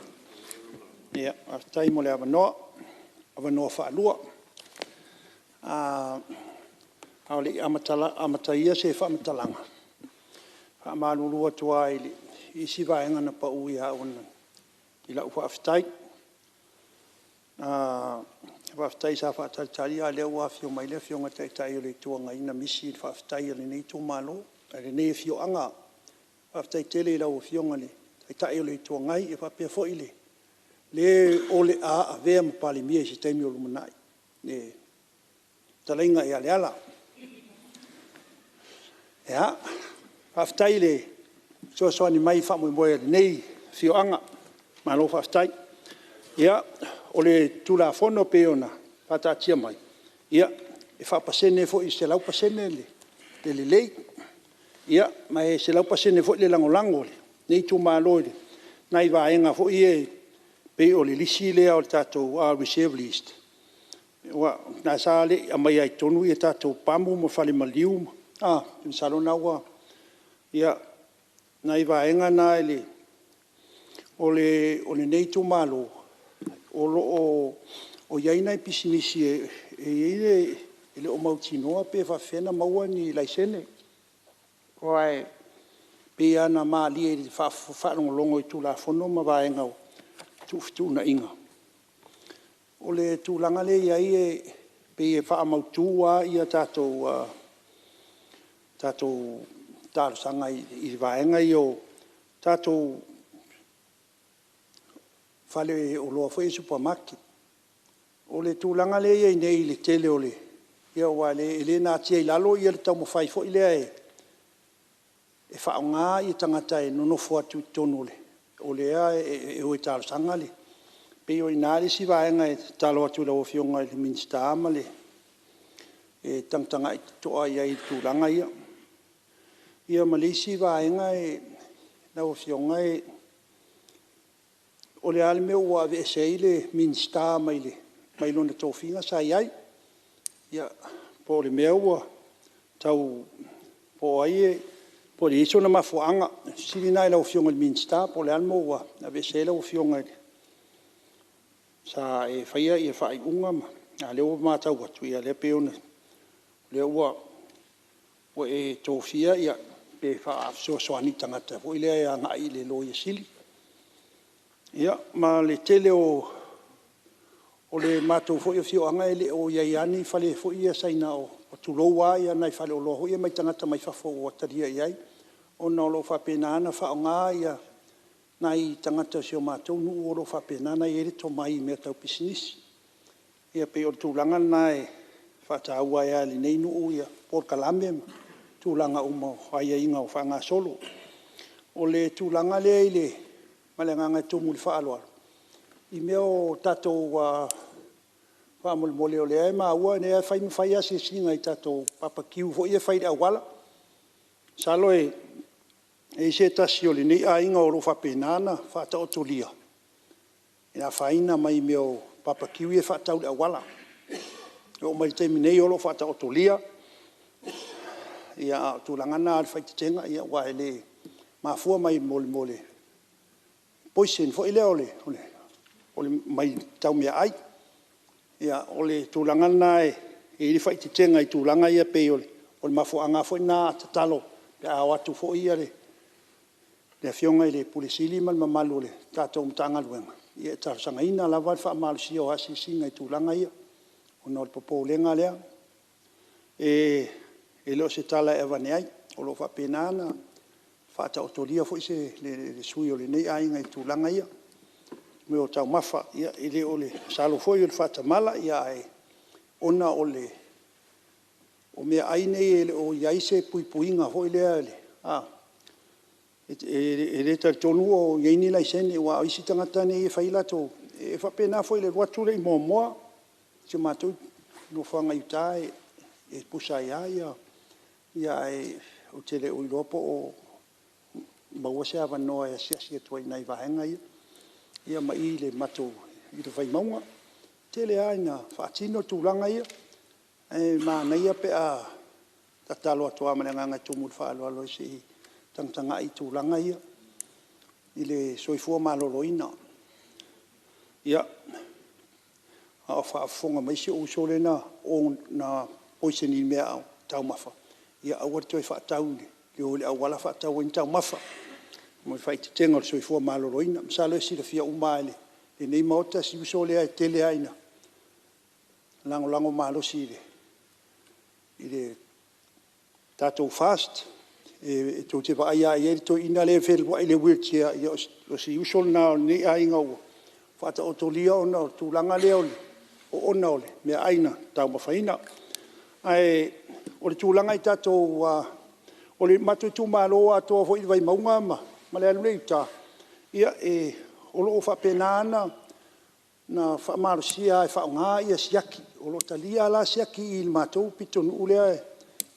Ia, ftai mo le ava no fa lua. au le amataia se whamatalanga. Whamalulu atua i si vaenga na pa ui a ona. I lau whaafitai. Whaafitai sa whaatari a leo a fio mai lea fio ngatai tai o le tuanga ina misi whaafitai a le nei tu malo. A le nei fio anga. Whaafitai tele i lau fio ngale. Tai o le tuanga i e whapea fo i le. Le ole a vea ma Palemene si taimi o lumanai. Ne talainga e ale ala. Ea, whaafitai le soa ni mai wha moe nei fio anga. Malo whaafitai. Ia, o le tula fono pe ona, patatia mai. Ia, e whaapasene fo i se lau pasene le lei. Ia, mai se lau pasene fo le langolango le. Nei tu malo le. Nai vaenga fo i e pe o le lisi lea o le tātou a reserve list. Nā sā le a mai ai tonu i e tātou pamu mo whale maliu. In salona ua. Ia, nai vaenga nā ele o le nei tu malo. O iaina i pisinisi e le o mautinoa pe whawhena maua ni laisene. Koai, pe ana maa li e whaanongolongo i tūla whono ma vaenga o. Tu na inga. O le tūlanga le iai e pe e whaamautua i a tātou tālusanga i vaenga i o tātou whale o loa fo e supermarket. O le tūlanga le iai nei le tele o le. Ia wa le nā tia i lalo i le tau mo whai fo i lea e whaonga i tangata e nonofo atu tonu le. O lea e o e talo sanga le. Pe o inari si vaenga e talo atu lau fionga i le minsta ama le. E tangtanga i toa ia i tūlanga ia. Ia ma le si vaenga e lau fionga e o le ale meo ua ave e sei le minsta ama i le. Mai lona tōwhinga sa iai. Ia po le mea ua tau po ai e po le iso na mafuanga, siri nai lau fionga le minsta, po le almo ua, na vese lau fionga le. Sa e whaia i e whai unga ma, a leo mātau atu ia le peona. Leo ua, ua e tōwhia ia, pe wha afsoa soani tangata, po ilea e anga i le loia sili. Ia, ma le tele o le mātou fo i fio anga e le o iaiani, whale fo i a saina o tuloua ia nai whale o loa hui mai tangata mai whafo o ataria iai. O na o lo whapena ana whaonga ia nai tangata si o mātou nuu o lo whapena ana i ere to mai mea tau pisinisi. Ia pe o tūlanga nai whataua ea li nei nuu ia por kalame tūlanga uma haia inga o whanga solo. O le tūlanga lea i le malenganga tumu li whaaloa. I mea o tatou whaamole mole o lea e maa ua nea whai ase singa i tatou papakiu fo ia whai awala. Salo e se tasi o le nei a inga o lo whapenana whata o tolia. E na whaina mai mea o papakiu e whatau le awala. O mai teimi nei o lo whata o tolia. Ia tūlangana al whai tenga ia wa ele mafua mai mole mole. Poisen fo ile ole mai tau mea ai. Ia ole tūlangana e li whai tenga i tūlanga ia pe ole mafuanga fo na tatalo pe a watu fo ia le fionga i le pulisili mal mamalu le tatou mtanga luenga. Ia tarsanga ina lava wha malusi o hasi singa i tūlanga ia. O nol popo lenga lea. E leo se tala e vane ai. O lo wha penana. Whata o tolia fo i se le sui o le nei ainga i tūlanga ia. Me o tau mafa ia i le o le salo fo i o le whata mala ia e ona o le o mea aine e o iaise puipuinga fo i lea le. E le tonu o iaini lai sene wa isi tangata ne e whaila tō. E whapena fo i le ruature i moa moa. Se mātou no whanga i tā e pusa ia ia e o te le uiropo o maua se awa noa e asia tua i nei vahenga ia. Ia ma i le matou i le whai maunga. Te le aina whaatino tūlanga ia. E mā neia pe a tatalo atua manenganga tumu whaalo alo se i tangtanga i tūlanga ia. I le soifua maloloina. Ia. A whaafonga mai se usole na o na poisen i mea au. tau mafa. Ia aua toi whaatau ni. Ki o le awala whaatau ni tau mafa. Mo fai te tenga o le soifua maloroina. Msalo e sila fia umaele. Le nei maota si uso lea e tele aina. Lango malosi i le tātou fast. E tō te waia e to ina le whelwa i le wheelchair. Ia o si uso na nei ainga ua. Whata o to lia ona o tūlanga leo le. O ona ole, mea aina, tau mawhaina. Ai, o le tūlanga i tātou, o le matu tū māloa atoa fo i vai maunga ma, ma le alulei tā. Ia o loo whapenana, na whaamarosia e whaonga ia siaki. O loo talia la siaki i le mātou pito nu ulea e.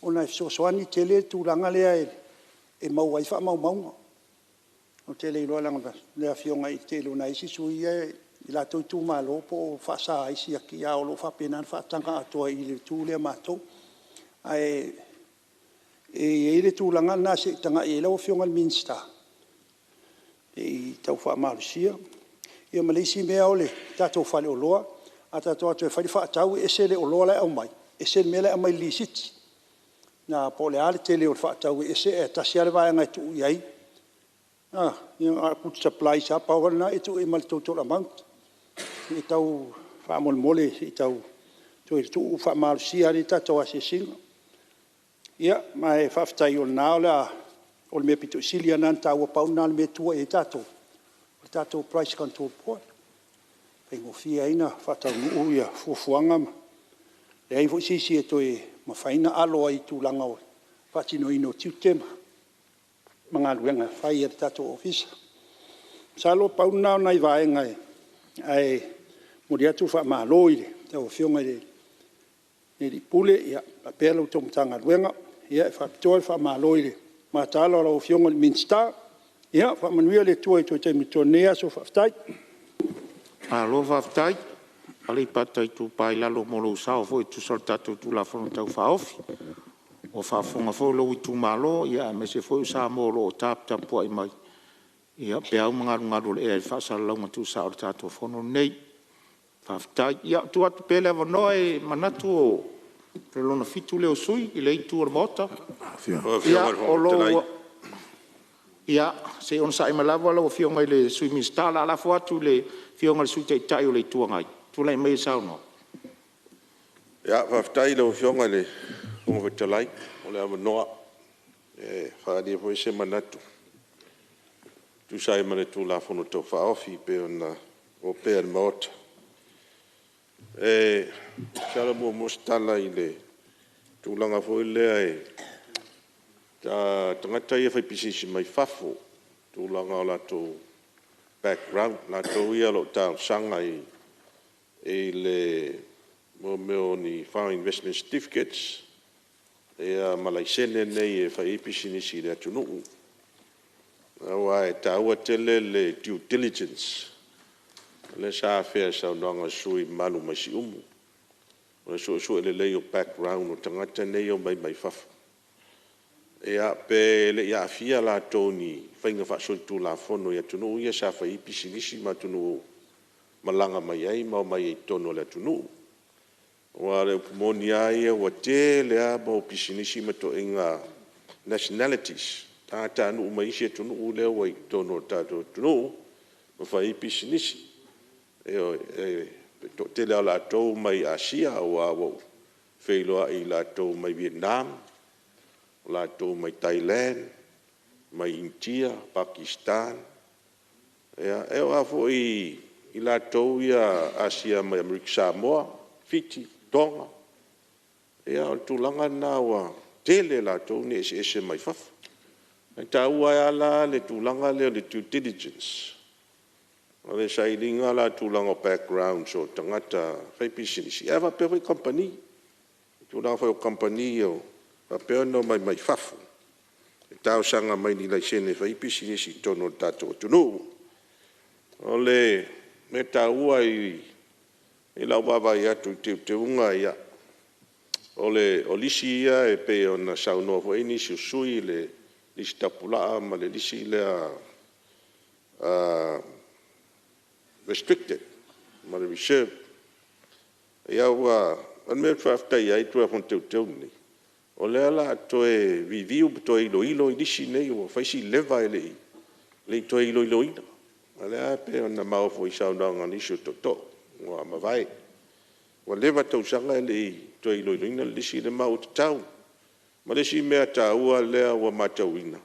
O na soani tele tūlanga lea e maua i whaamaunga. O tele i loa langa lea fionga i tele o na isi sui e i la tau tū mālo po whaasa aisi aki a o lo whapenan whaatanga atoa i le tū lea mātou. Ai, e le tūlanga nā se tanga e lau fionga le minsta. E tau whaamarusia. Ia Malaysia mea o le tātou whale o loa. A tātou atu e whare whaatau e se le o loa lai au mai. E se le mele au mai li siti. Nā po le ale tele o le whaatau e se e tasiale vai ngai tu iai. Ia a put supply sa power na e tu e mal total amount. I tau whaamole i tau tu whaamarusia le tātou asesinga. Ia, mai whaftai o nao le o le mea pito silia nan tau a pau nā le mea tua e tātou. O tātou price control board. Pai ngofia ina whatau nuu ia fuafuanga ma. Le ai fo sisi e toi mawhaina aloa i tūlanga o whatino ino tiutema. Mga luenga whai e tātou ofisa. Salo pau nao nai vaenga e. Ai mori atu wha māloire. Tau whionga ne li pule ia a pēlau tōmutanga luenga. Ia e whapitoa wha māloire. Mā tāla o whionga le minsta. Ia wha manuia le tua i tō te mitonea so whaftai. Alo whaftai. Alei pata i tū pai lalo molo usao fo i tū sal tātou tū la whanu tau whaofi. O whafonga fo lo i tū malo. Ia me se fo usao molo o tāpua i mai. Ia pe au ngaru le e whaasara launga tū sa o tātou whanu nei. Whaftai. Ia tu atu pele awa noe manatu o relona fitu leo sui i le itu ar mota. Ia o lo... Ia se on sa ima lava lo fionga i le sui mistala ala fo atu le fionga le sui te itai o le itua ngai. Tu lai mei sao no. Ia whaftai lo fionga le unga vitalai o le awa noa. Whaadia po se manatu. Tu sa ima le tu la fono tau whaofi pe ona o pe al maota. Sala mua mostala i le tūlanga fo i lea e tangata ia whai pisisi mai whafo tūlanga o lato background, lato ia lo tāo sanga i le meo ni Farm Investment Certificates e malaisene nei e whai pisinisi le atunuu. Awa e tāua tele le due diligence le sa fea sa nanga sui malu masi umu. O le su le leo background o tangata nei o mai whafo. Ia pe le ia fia la toni whainga whasontu la fono ia tunu ia sa whai pisinisi ma tunu malanga mai ai mau mai e tono le tunu. Wa le pumoni ai wa te le a mau pisinisi ma to inga nationalities. Tata anu mai se tunu le wa i tono tato tunu ma whai pisinisi. Te le la to mai Asia wa whailoa i la to mai Vietnam. Lato mai Thailand, mai India, Pakistan. E o afo i lato ia Asia mai Amerika Samoa, Fiji, Tonga. E o tūlanga nā wa tele lato ne ese mai whafu. E tā ua ala le tūlanga leo le due diligence. O le sailinga la tūlanga background so tangata whaipisinisi. E wa pewai company. Tūlanga whai o company o Papeo no mai whafu. E tau sanga mai ni lai sene whaipisi nisi tono tātou tunu. O le me tāua i lau wawa i atu te unga ia. O le o lisi ia e pe o na saunoa fo e nisi usui le lisi tapulaa ma le lisi lea restricted ma le reserve. Ia ua an me whaftai ai tua fon teu ni. O lea la toe review toe ilo disi nei o faisi leva ele le toe ilo ina. A lea pe ona mau fo isa na ngani shu to wa ma vai. Wa leva tau sanga ele toe ilo ina disi le mau tau. Ma le si mea taua lea wa matauina.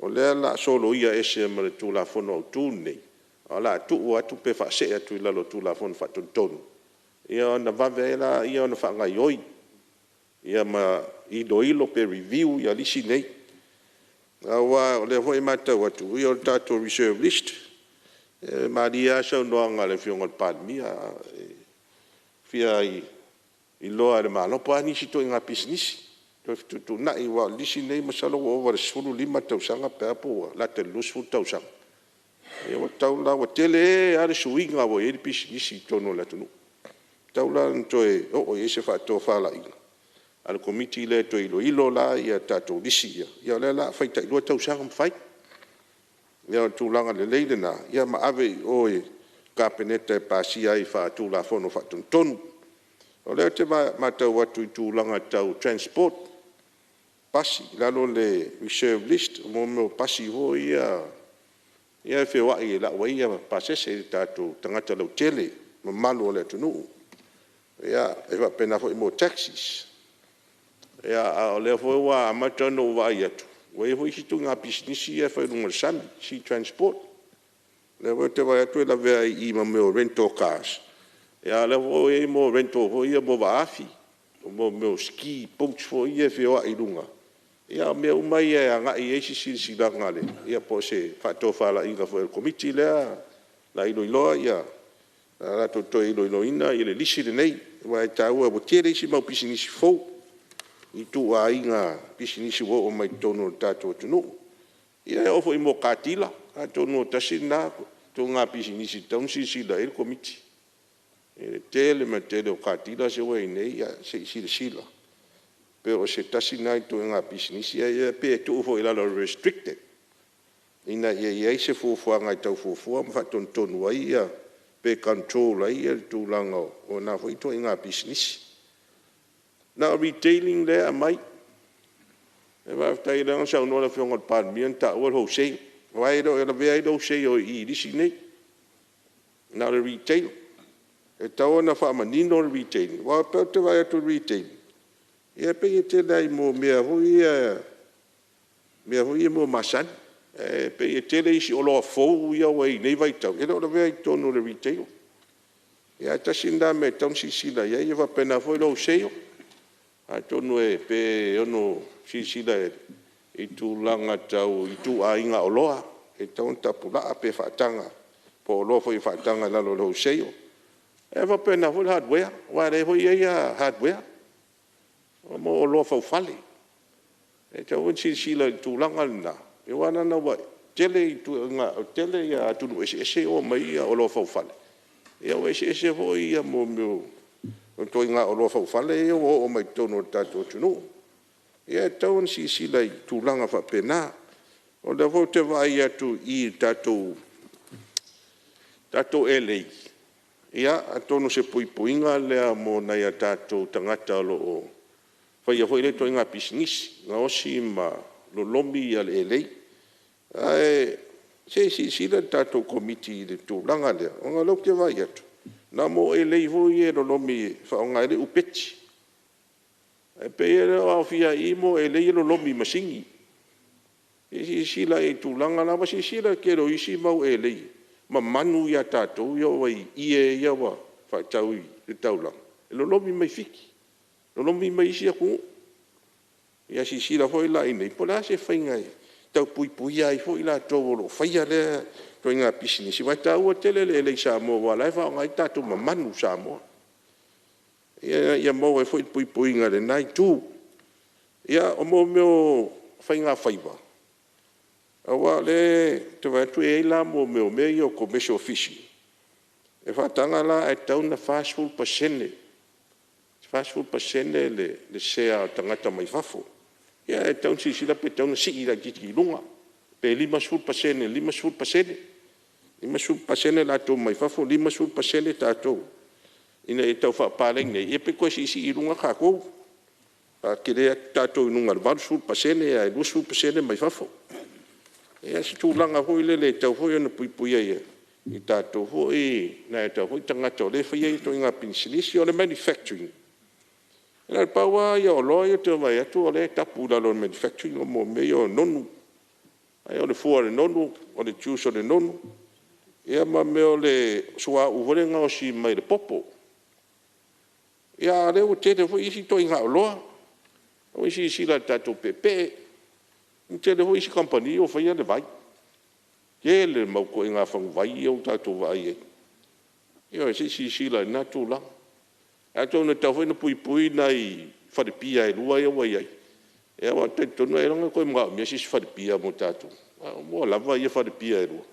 O lea la solo ia ese ma le tula fono tu nei. O la tu ua tu pe fa se atu la lo tula fono fa tontonu. Ia ona vave la ia ona fa ngai oi. Ia ma ilo pe review ia lisi nei. Awa o le hoi matau atu ia o tato reserve list. Ma dia sa noanga le fionga Palemene fia i loa le malopo ani si to inga business. Tu na i wa lisi nei masalo o wa sulu 5,000 pe apo la te lu 10,000. E o tau la wa tele e ale suinga wa e business i tono la tunu. Tau la ntoe o e se fa to fa la inga. Al committee le to ilo la ia tato lisi ia le la fai tai 2,000 fai. Ia tu langa le leile na ia ma ave o e kapeneta e pasi ai fa tu la fono fa tonu. O leo te matau atu i tu langa tau transport pasi, lalo le reserve list, mo meo pasi ho ia whiwa i la wa ia pasese tatu tangata lau tele, ma malu o le tunu. Ia e wa pena fo i mo taxis. Ia o leo fo wa amatano wa i atu. Wa i ho i hitu ngā business ia whai runga sami, si transport. Leo te wa atu e la vea i ma meo rental cars. Ia le fo e mo rental fo ia mo waafi, mo meo ski boats fo ia whiwa i runga. Ia mea umai e a ngai e si la ngale. Ia po se whato whala inga fo el committee lea, la iloa ia. La to ilo ina, i le lisi le nei. Wa e taua mo tere isi mau pisinisi fo. I tu a inga pisinisi wo o mai tono tato tunu. Ia e ofo i mo katila, a tono tasina, to ngā pisinisi taunsi la el committee. Tele ma tele o katila se wei nei ya se sila. Pero se tasi nai to nga business ya pe tu fo ila restricted. Ina ia se fo ngai tau fo ma ton wai ya pe control ai ya tu lango o na fo to nga business. Na retailing there mai. E va tai lang sa no la fiong pa mien ta o ho se. Wai do ela ve do se o i disi nei. Na retail e tau na wha manino retail. Wa pau te vai atu retail. Ia pe i te nei mo mea hui mo masan. E pe i te nei si o loa fau ia wai nei vai tau. Ia ora vea i tono le retail. Ia tasinda me tau sisila. Ia i wa pena foi lo seo. A tono e pe ono sisila i tu langa tau, i tu a inga o loa. E tau tapula a pe whaatanga. Po loa foi whaatanga lalo lo seo. E wa pena foi hardware, wa re foi ia hardware. O mo lo fa fale. E te o sila tu langa na. E wana na wa tele tu nga tele ya tu ese o mai o lo fa fale. E o ese foi ia mo meu. O to nga o lo fa fale o mai tono tato tunu. E te o sila tu langa fa pena. O da vo te vai atu I tato elei. Ia atono se puipuinga lea mo nai a tātou tangata lo o whai a whaile to inga business ngā osi ma lo lomi a le elei. Se sila tātou komiti le tūranga lea. O ngā lau te vai atu. Nā mo elei hui e lo lomi whaonga ele upeti. E pe e reo au fia I mo elei lo lomi masingi. E sila e tūranga nā wasi sila ke ro isi mau elei. Ma manu ia tātou ia wai ie ia wa whaitau I le taulang. E lo lomi mai fiki. Lo lomi mai isi a kungu. Ia si sila foi la inei. Po la se whaingai. Tau pui ai foi la tau lo whaia le to inga business. Wai tau a tele le Samoa wa lai whao ngai tātou ma manu Samoa. Ia mo e foi pui inga le nai tū. Ia o mo meo whainga whaiwa. Awa le te watu e la mo meo mei o commercial fishing. E whatanga la e tauna fast food pasene. Fast food pasene le sea o tangata mai fafo. Ia e taun sila pe tauna si ira kiki lunga. Pe 5 food pasene, 5 food pasene. 5 food pasene la tau mai fafo, 5 food pasene tātou. Ina e tau whapaleng nei. E pe koe si lunga kako. ke le tātou nunga le 20% e 20% mai fafo. Ia si tūlanga hoi le tau hoi ana pui ai I tātou hoi, nā tau hoi tangata o le whai ai to inga pinsilisi o le manufacturing. Ina le paua ia o loa ia te mai atu o le tapu lalo manufacturing o mo mei o nonu. Ai o le fua le nonu, o le juice o le nonu. Ia ma me o le sua uhorenga o si mai le popo. Ia le o te hoi isi to inga o loa. O isi la tātou pepe. Te le hoi isi company o whai le vai. Ye le mau ko inga whangu vai o tātou vai e. Ia si la nā tūlang. A tō na tau whaina pui nei wharepia e rua e wai ai. E awa te tonu e ranga koe mga mea si wharepia mo tātou. Mua lava ia wharepia e rua.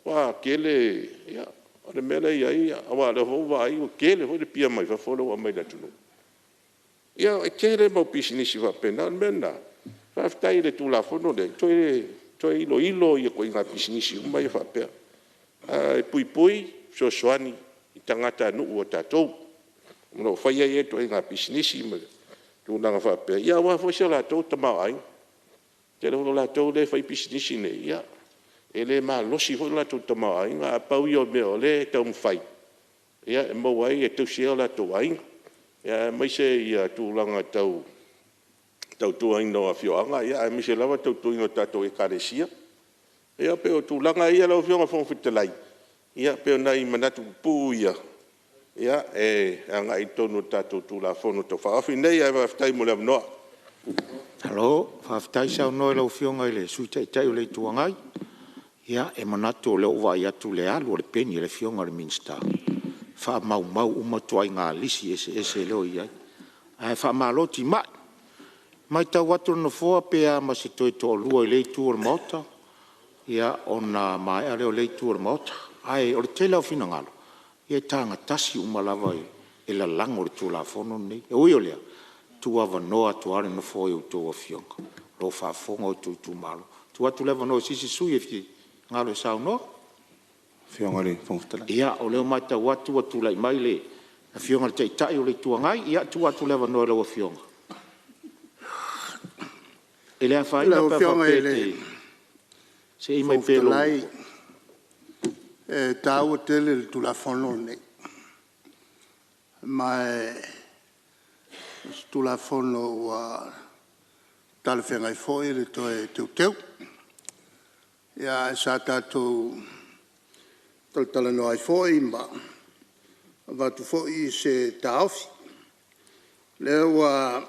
Wā kele, ia, ane mele iai, awa le hou vai o kele wharepia mai whawholo a mai la tunu. Ia, e kele mau pisinisi whapena, ane mena. Whaftai le tūlafono le, toi ilo ia koe ngā pisinisi umai whapea. E pui, soani, I tangata nuu o tātou. Mano whaia e toi ngā pisinisi, tūnanga whapea. Ia, wā whaisia lātou tamau ai. Te reo lātou le whai pisinisi ne, ia. E le mā losi hoi lātou tamau ai, ngā pau I o mea o le tau mwhai. Ia, e mau ai, e tau sea lātou ai. Ia, mai se ia tūlanga tau tuain no a whioanga, ia, e mai se lawa tau tuain o tātou e kāresia. Ia, peo tūlanga ia lau whionga whongwhitalai. Ia, peo nai manatu pū ia. Ia, anga I tonu tātou tūla whono tau whaafi. Nei, ai whaftai mo leo noa. Halo, whaftai sao noi lau whionga I le suitai tai o le tuangai. Ia, e manatu o leo vai atu le alu o le peni le whionga le minsta. Wha mau umatuai ngā lisi ese leo iai. Ai, wha maloti mai. Mai tau atu no fua pea ma se toi tō lua I le tu o le mota. Ia, ona mai a leo le tu o le mota. Ai, o le te lau whina ngalo. Ia tānga tasi umalawa e la lango le tū la whono nei. E ui o lea, tū awa noa tu are no fōi o tō a whionga. Lo whaafonga o tū malo. Tu atu lewa noa sisi sui e whi ngalo e sao noa. Whionga le whongwhtala. Ia, o leo mai tau atu lai mai le. A whionga le teitai o le tuangai. Ia, tu atu lewa noa lewa whionga. E lea whaina pa whapete. Se I mai pelo. Tau tele le tula whono nei. Mai tula whono wa talawhengai whoi le toi teu. Ia sa tātou tala no ai whoi ma watu whoi se tāwhi. Leo wa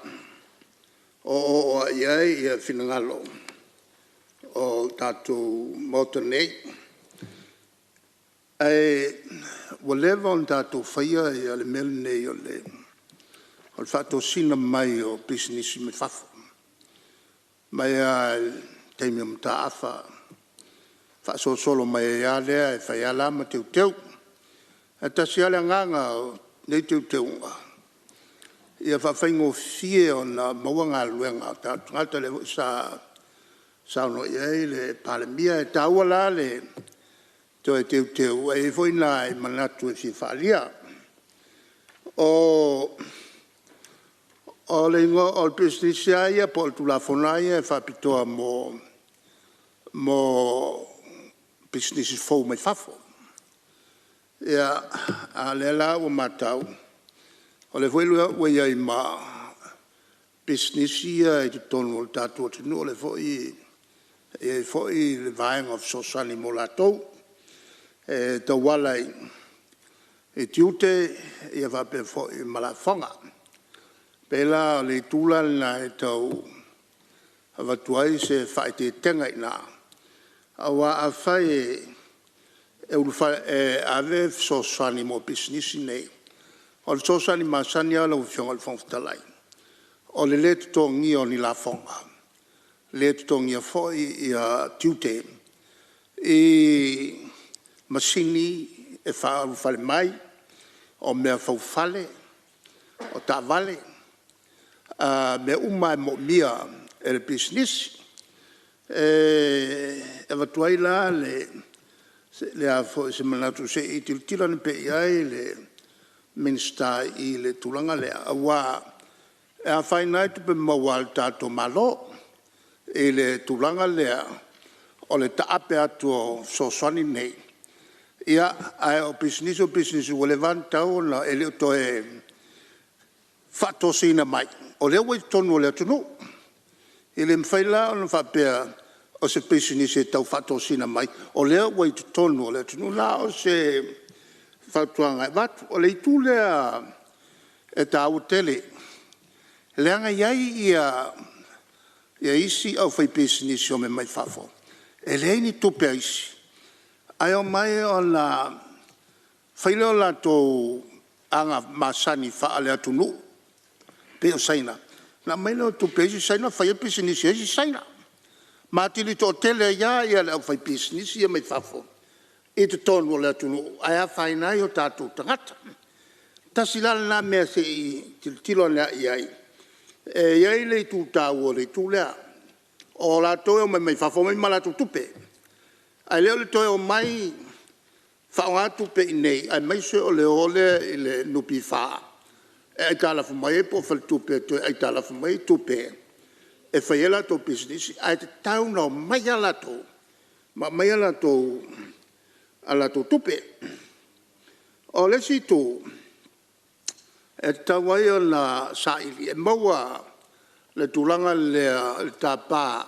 o iai ia whinangalo o tātou mota nei. Ai whatever on tātou whaia I ale mele nei o le whato sina mai o business me whafo. Mai a teimi o mta awha whaso solo mai a lea e whai alama teu. E tasi ale nganga o nei teu nga. Ia whawhaingo fie o na mawanga luenga tātou. Ngata le sa no iei le Palemene e tāua le toi teu e foi na manatu e falia o le ngo o pesticida ia por tu la fonaia fa pitoa mo business fo mai fafo ia a le la o matau o le foi o ia ma business ia e tonu tatu no le foi le vying of socially molato te walai e tiute ia va pe fo malafonga pela le tula na e tau ava tuai se fai te tenga ina awa a fai e ulfa ave so sani mo business nei o so sani ma sani ala u fiong al fong talai o le let to ngi o ni la fonga let to ngi fo ia tiute e masini e whaarufale mai, o mea whaufale, o ta vale, mea umai mo mia e le business, e watuai la le a se manatu se I tiltila ni pe iai le minsta I le tulanga le awa E a whainai tupe mawal tātou malo, e le tūlanga lea, o le taape atu o soswani nei. Ia, ai o business o le vantau na e leo to e whatosina mai. O leo wai tonu o leo tunu. I le mwhaila o na whapea o se business e tau whatosina mai. O leo wai tonu o leo tunu. La o se whatuanga e watu. O le itu lea e tau tele. Leanga iai ia isi au whai business o me mai whafo. E lei ni tupe isi. Ai o mai o la whaile o la tō anga masani wha ale atunu. Pe o saina. Na mai leo tupe isi saina whai business isi saina. Mātili tō tele ia le au whai business ia mai whafo. E te tonu o le atunu. Ai a whainai o tātou tangata. Tasilala na mea se i tilo lea iai. E iai le tu tau o le tu lea. O la toi o mai whafo mai malatu tupe. Ai leo le toi o mai whaonga tupe i nei. Ai mai se o le ole i le nupi whaa. E ai tālafu mai e po whal tupe toi. Ai tālafu mai tupe. E whaiela tō business. Ai te tau na o mai ala tō. Ma mai ala tō. Ala tō tupe. O le si tō. E tawai o na saili. E maua le tūlanga le tāpā.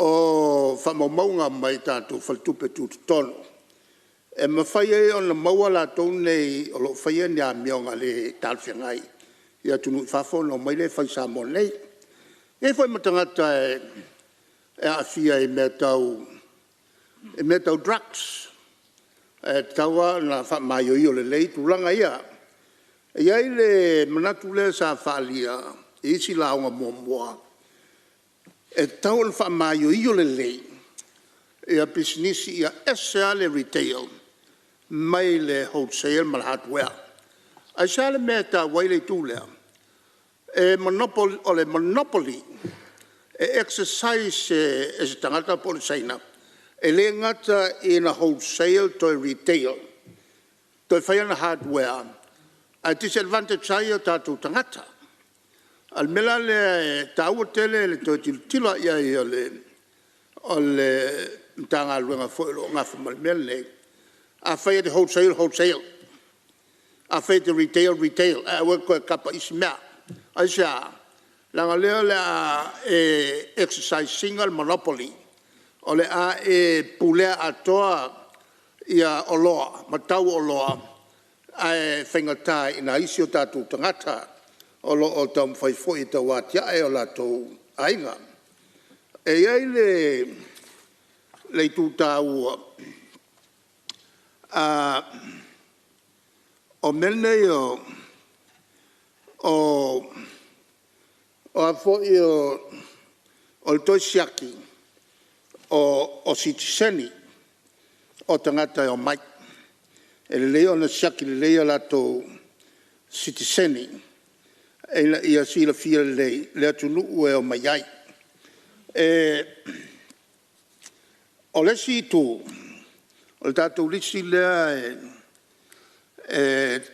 O whamaunga mai tātou whaltupe tūtu tono. E mawhai e o na maua la tau nei o lo whai e ni a mionga le tāwhiangai. Ia tunu whafo no mai le whai Samoa nei. E whai matangata e a fia e mea tau drugs. E taua na whamaio i o le lei tūlanga ia. E iai le manatu le sa whaalia. E isi launga mua. E tau le whaamaio i o le lei. E a business i a esa le retail. Mai le wholesale ma le hardware. A sa le mea ta waile tūlea. E monopoly, o le monopoly. E exercise e se tangata po le saina. E le ngata i na wholesale to retail. To whaiana hardware. A disadvantage ai o tātou tangata. Al mela le tau tele le to tila ia o le tanga luenga foilo ngafu mal mele. A fai de wholesale. A fai de retail. A weko kapa ismea. A sa langa leo le exercise single monopoly. O le a pulea atoa ia oloa, matau oloa. A whengatai ina isi o tātou tangata. O lo o tau mwhaifo i tau atia e o la tau ainga. E iai le tūtau o mene o a fo i o le toi siaki o sitiseni o tangata o mai. E le leo na siaki le leo la tau sitiseni. E ia si la fia le atunu ue o mai ai. O le si tu, o le tātou lisi lea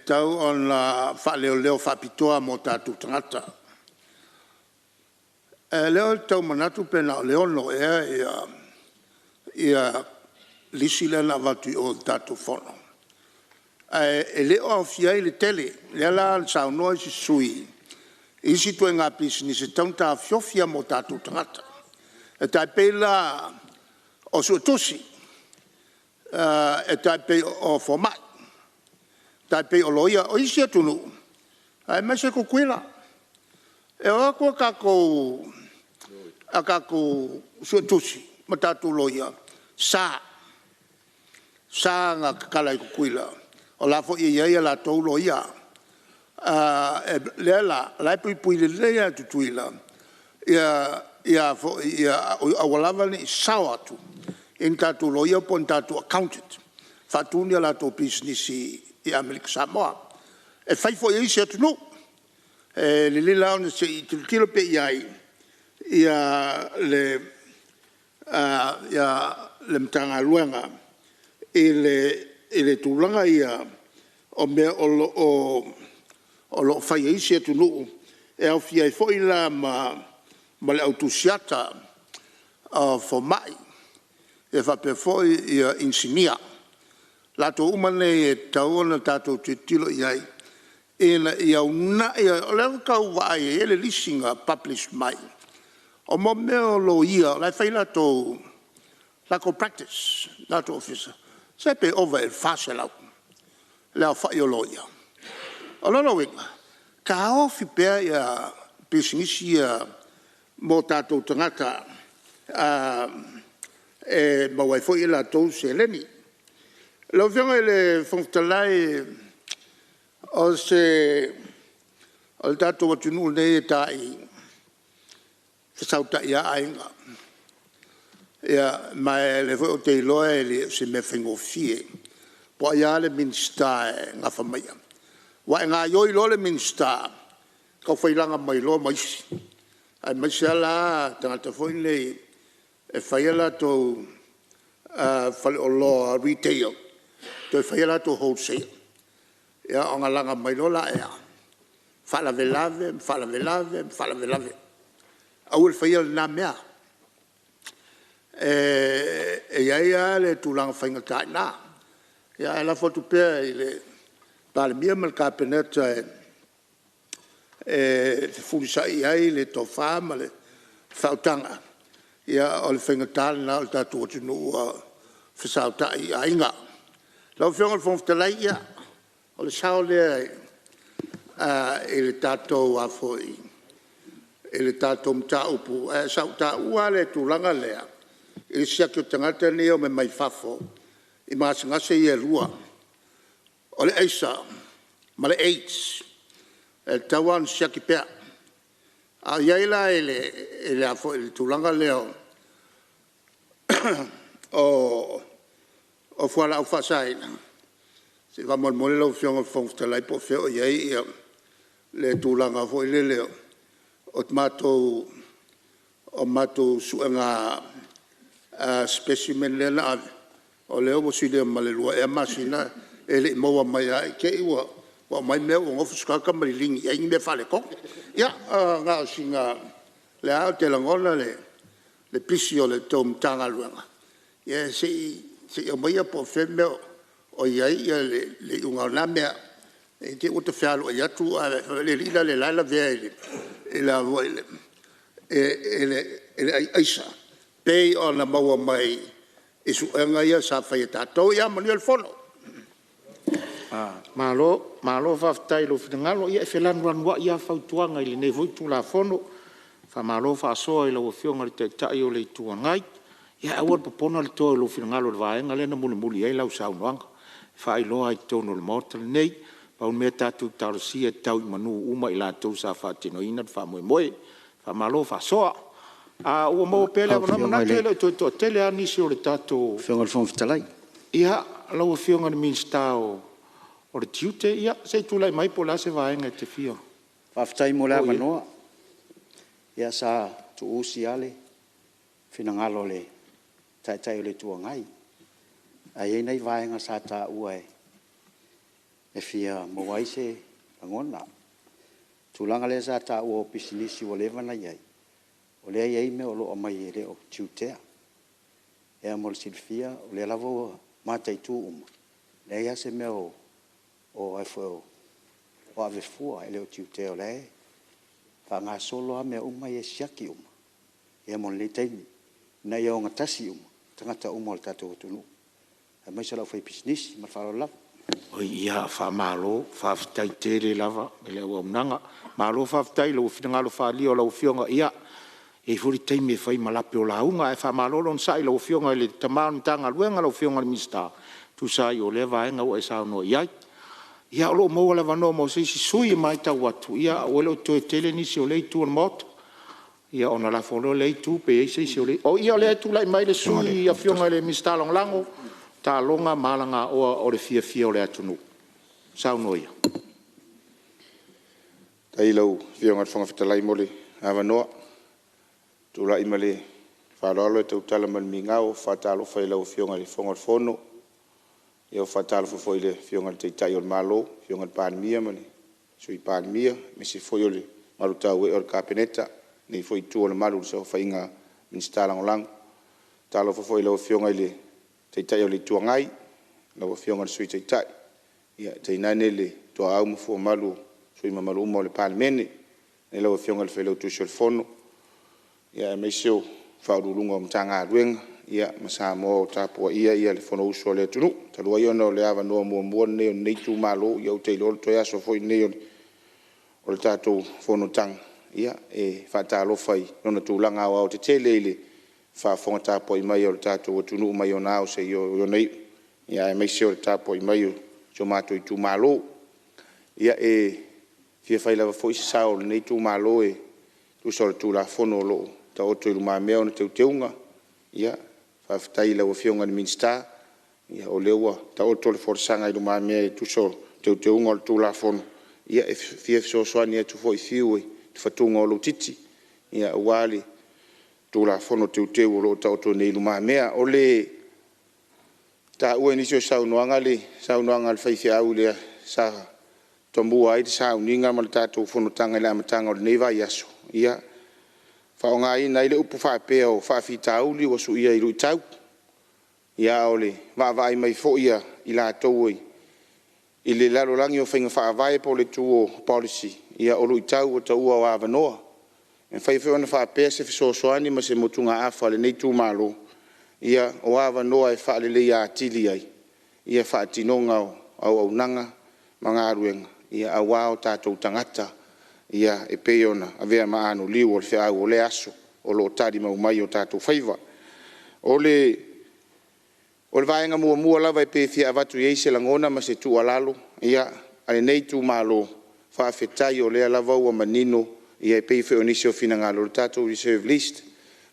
tau o na whaleo whapitoa mo tātou tangata. Leo tau manatu pena o leono ia lisi lea na watu o tātou whono. E leo au fiai le tele, lea la saunoa si sui. Isi tue ngā business e taun tā fiofia mo tātou tangata. E tai peila o suotusi. E tai pe o formai. Tai pe o loia o isi atunu. E mese ko kuila. E o ako a kako suotusi mo tātou loia. Sa ngā kakalai ko kuila. O la fo ia la tau loia. Lela, lai pui lea tutuila. Ia awalava ni sawatu. In tatu loia pon tatu accountant. Fatunia la to business i Amerika Samoa. E faifo i isi atunu. Le lila ona se i tulkilo pe iai. Ia le mtanga luenga. I le tūlanga ia o mea o lo whai eisi atu nuu. e au fia I fo I la ma le autusiata fo mai e fa pe fo I insinia la to umane e taona tato te tilo iai ina ia una ia le ka wa e le lisinga publish mai o mo meo lo ia la fai la to la ko practice la to officer se pe over el fasela la fa yo lo ia o lo winga ka o fi pe ia business ia mo tato tangata e ma wai foi la to se leni lo fianga le fontalai o se o tato watunu ne tai sauta ia ainga ia ma le foi o te loe le se me fengo fie po ia le minsta nga famia wa nga yo I lo le minsta ka foi langa mai lo mai ai mai sala tanga foi le e fai la to fai o lo retail to fai la to wholesale ia o nga langa mai lo la ia fala velave au fai na mea ia le tulang fai ngata na ia la foto pe le Palemene mal kapeneta fulisa ia le tofa ma le fautanga ia o le fengata na o tatu tunu fesauta ia inga lo fiona fon ftalai ia o le sao le ele tato a foi ele tato mta upu sauta ua le tulanga lea ele sia que tangata ne o me mai fafo I mas ngase ia lua o le eisa ma le eight el tawan sia ki pea a iaila ele a foi ele tulanga leo o fuala au fasaina se va mal mole lo fiona fonsta lai po feo ia le tulanga foi le leo o mato suanga specimen le na o leo mo sile male lua e masina ele mo mai ai ke wa mai me o fuska ka mai ling ia me fale ko ia nga singa le a te langona le pisio le tom tanga luanga ia se o mai po feme o ia le unga na me e te o te falo ia tu le lila le la ve la voile ele aisa pei ona maua mai isu enga ia sa fai tatou ia manuel fono malo faftai lo finangalo ia felan ran wa ia fautuanga ile ne voi tu la fono fa malo fa so ile o fionga te tai o le tuangai ia awor popona le to lo finangalo va enga le na muli ai lau sa unwanga fa ilo ai tono le motel nei pa un meta tu tarsia tau manu uma ila tu sa fa tino ina fa moe fa malo fa so a o mo pele no na tele to tele ani si o le tato fionga le fon fitalai ia lo fionga le minstao o le tiute ia se tu lai mai pola se vaenga te fio fa fitai mo la manoa ia sa tu usi ale finangalo le tai le tuangai ai nei vaenga sa ta ue e fia mo wai se angona tulanga le sa ta o pisinisi o leva na iai o le ai me o lo mai le o tiute e mo silfia o le lavo mata tu le ia se me o ai fo o ave fu ele o tiute o le fa nga solo a me mai e siaki e mo le tai na ia o ngatasi tangata le tato tunu e mai sala foi business ma fa la o ia fa malo fa tai tere lava ele o nanga malo fa tai lo finanga lo fa li o lo fionga ia e furi tai me fai malape o launga e fa malo lon sai lo fionga le tamang tanga luenga lo fionga le mista tu sai o le vaenga o e sa no ia ia lo mo la vano mo si sui mai ta watu ia o lo to tele ni si o le tu mot ia ona la folo le tu pe si o le o ia le tu lai mai le sui ia fionga le mista long lango ta longa malanga o le fia o le atunu sa no ia tai lo fionga fonga fitalai mole avanoa tu la imale fa lo te utala man mingao fa talo fa lo fionga le fonga fono io fa talo fo ile fionga te tai o malo fionga Palemene mani sui Palemene mi si foi le malu tau e o kapeneta ni foi tu o malu so fainga minsta lang talo foi lo fionga ile te tai o le tuangai lo fionga sui te tai ia te nanele to au mo fo malu sui malu mo le Palemene e lo fionga le felo tu sol fono ia me sio fa lunga mtanga ruenga ia masamo tapo ia le fono uso le tunu talo ia no le ava no mo ne nei tu malo ia te lo to ia so foi nei o le tatou Fonotaga ia e faatalo fai lona tulaga o te tele i le faafoga tapoi mai o le tatou atunuu mai ona ao sei o nei ia e maise o le tapoi mai o so matou i tumālō ia e fia fai lava foʻi sasao o lenei tumālō e tusa o le tulafono o loo taoto i lumamea ona teuteuga ia faafetai lau afioga le minista ia o le ua taoto le folasaga i lumamea e tusa o teuteuga o le tulafono ia e fia fesoasoani atu foʻi fiu e te fatuga o lou titi ia ua le tulafono teuteu o loo taoto nei lumamea o le taʻua nisi o saunoaga le faifeau lea sa tomua ai te sauniga ma le tatou fonotaga i le amataga o lenei vaiaso ia faaaogāina ai le upu faapea o faafitauli ua suʻia i luʻitau ia o le vaavaai mai foʻi ia i latou i le lalolagi o faiga faavae po le tu o policy ia o luʻitau o taua o avanoa e fai fe ona faapea se fesoasoani ma se motuga afa lenei tumālō ia o avanoa e faalelei atili ai ia faatinoga o auaunaga ma galuega ia auā o tatou tagata ia e pei ona avea ma anoliu o le feʻau o le aso o loo tali maumai o tatou faiva o le vaega muamua lava e pefia avatu iai se lagona ma se tuʻalalo ia a lenei tumālō faafetai o lea lava ua manino ia e pei feʻo nisi o finagalo le tatou reserve list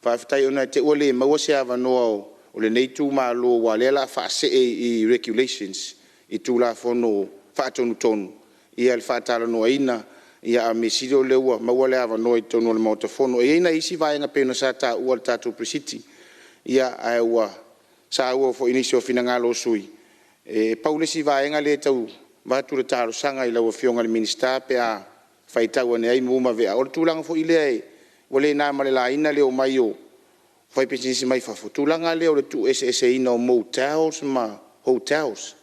faafetai ona te ua lē maua se avanoa o lenei tumālō ua lea la faasee i regulations i tulafono faatonutonu ia le faatalanoaina ia a mesili o le ua maua le avanoa i tonu o le maotafono e ina isi vaega pe ona sa taʻua le tatou presiti ia ae ua sa ua foʻi nisi o finagalo sui e paulesi vaega le tau vatu le talosaga i lau afioga le minista pe a faitau ane ai muma vea o le tulaga foʻi lea e ua lenā ma le laina lea o mai o fai pesinisi mai faafotulaga lea o le tuueseeseina o motels ma hotels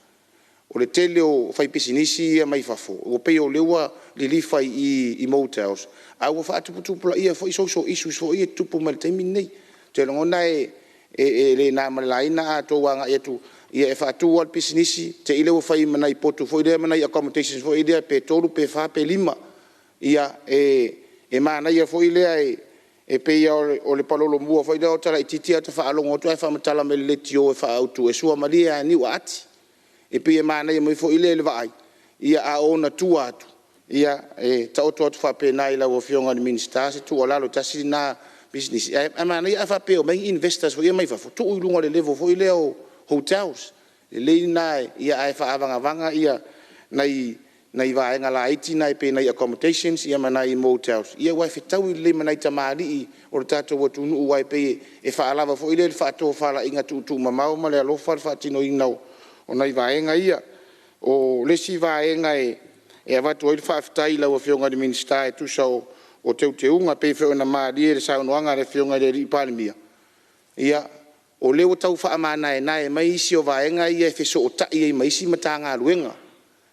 o le tele o fai pesinisi ia mai fafo ua pei o le ua lilifa i motels a ua faatuputupulaʻia foʻi social issues foʻi e tupu ma le taimi nei te lagona e lenā ma le laina atou agaʻi atu ia e faatū a le pesinisi te i le ua fai manai potu foʻi lea manai accommodations foʻi lea pe tolu pe fa pe lima ia e manaia foʻi lea e peia o le palolomua foʻi lea o talaʻititia te faalogo atu ae faamatala me le leti o e faautu e sua malia aniu ati e peia manaia mai foʻi lea le vaai ia a ona tua atu ia e taoto atu faapena i lau afioga le minista se tuʻalalo tasi na business e manaia ae faapea o mai investors foʻi ia mai fafo tuu i luga le level foʻi lea o hotels lelei na ia ae faavagavaga ia nai vaega laiti na e penai accommodations ia manai motels ia ua e fetau i lelei manai tamalii o le tatou atunuu ua e pei e faalava foʻi lea le faatofalaʻiga tuutuu mamao ma le alofa le faatinoina o nai vaega ia o lesi vaega e avatu ai le faafetai lau afioga le minista e tusa o teuteuga pei fe ona malie le saunoaga le afioga i le alii palemia ia o le ua tau faamanaenae mai isi o vaega ia e fesootaʻi ai ma isi ma tagaluega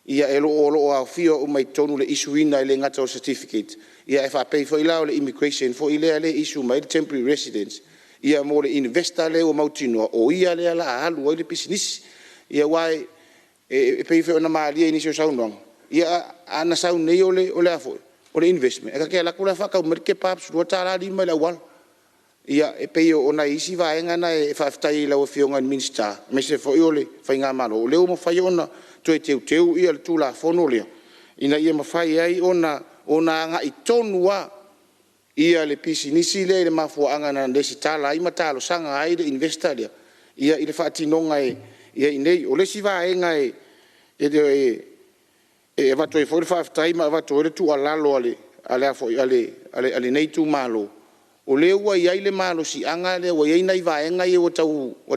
ia e loo aofia o mai tonu le isuina i le gata o certificate ia e faapei foʻi la o le immigration foʻi lea le isu mai le temporary residence ia mo le investor le ua mautinoa o ia lea laalu ai le pisinisi ia ua e pei fe ona malia i nisi o saunoaga ia ana saunei o le a foʻi o le investment e kakealaku le faakauma le kepapsulua talalima i le auala ia e pei ona isi vaega na e faafetai i lau afioga le minista me se foʻi o le faigā malo o lea ua mafai ona toe teuteu ia le tulafono lea ina ia mafai ai ona agaʻi tonu a ia le pisinisi lea i le mafuaaga na lesi tala ai ma talosaga ai le investor lea ia i le faatinoga ia inei o lesi vaega e avatu ai foʻi le faafetai ma avatu ai le tuʻalalo a lea foʻi a lenei tumālō o lea ua iai le malosiaga lea ua iai nai vaega ia ua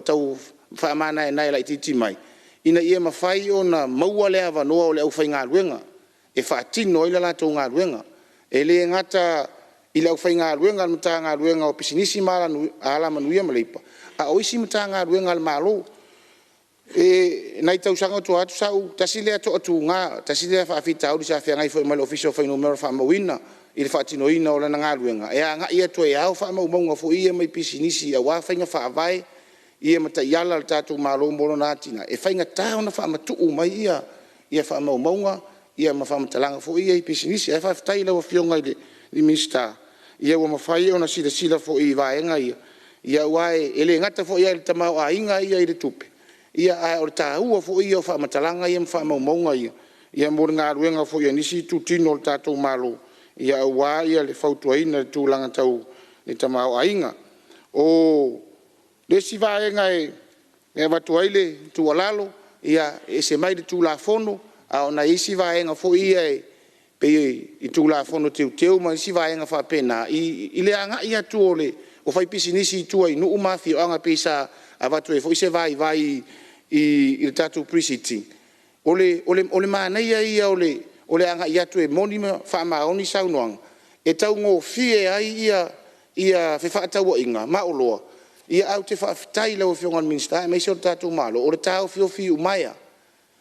tau faamanaenae laʻitiiti mai ina ia mafai ona maua le avanoa o le ʻaufaigaluega e faatino ai le latou galuega E le ngata i lau whai ngā ruenga al mata ngā ruenga o pisinisi ala manuia maleipa. A oisi mata ngā ruenga al malo. E nai tau sanga tu atu sau tasile ato atu ngā tasile whaafita au di sa whiangai fo mai official whainu mera whaamawina i le whaatinoina o lana ngā ruenga. E a ngā ia tu e au whaamaunga fo ia mai pisinisi a wā whainga whaavai ia mata iala le tātou malo moro nātina. E whainga tāo na whaamatuu mai ia whaamaunga ia ma whaamatalanga fo ia i pisinisi. E whaafitai lau a whionga i le minsta. Ia wa mawhai o na sila fo i vaenga ia. Ia wae ele ngata fo ia le tamau a inga ia i le tupe. Ia a o le tāua fo ia o whaamatalanga ia mwhaamaumaunga ia. Ia mōre ngā ruenga fo ia nisi tūtino le tātou malo. Ia wā ia le whautuaina le tūlanga tau le tamau a inga. O le si vaenga e watuaile tualalo ia e se mai le tūla fono a o na isi vaenga fo ia pe i tūla fono teu ma isi vaenga wha pena i le anga ia tu o le o whai pisinisi tua i nuu mafi o anga pesa a watu e fo i se vai i le tatu prisiti. O le māneia ia o le anga ia tu e moni ma wha maoni saunoang. E tau ngō fie ai ia whewhaatau o inga, maoloa. Ia au te whaafitai lau whiongan minsta, e meise o le tatu malo, o le tau fio umaia.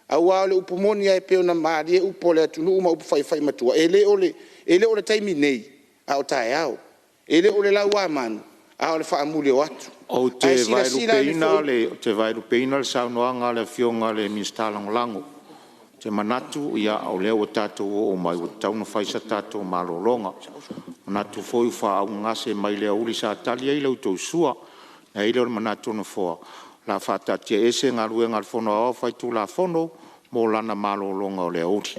Au au le upumoni ai peo na maari e upo le atunu uma upu whai matua. E le o le taimi nei, a o tae au. E le o le lau amanu, a o le whaamuli o atu. O te vairu peina le saunoanga le whionga le minsta langolango. Te manatu ia au leo o tātou o mai o tauna whaisa tātou malolonga. Manatu foi wha au ngase mai lea uli sa tali ai lau tau sua. Na ile o manatu na fua. La whatatia ese ngā ruenga al fono au whaitu la fono mo lana malolonga o lea uli.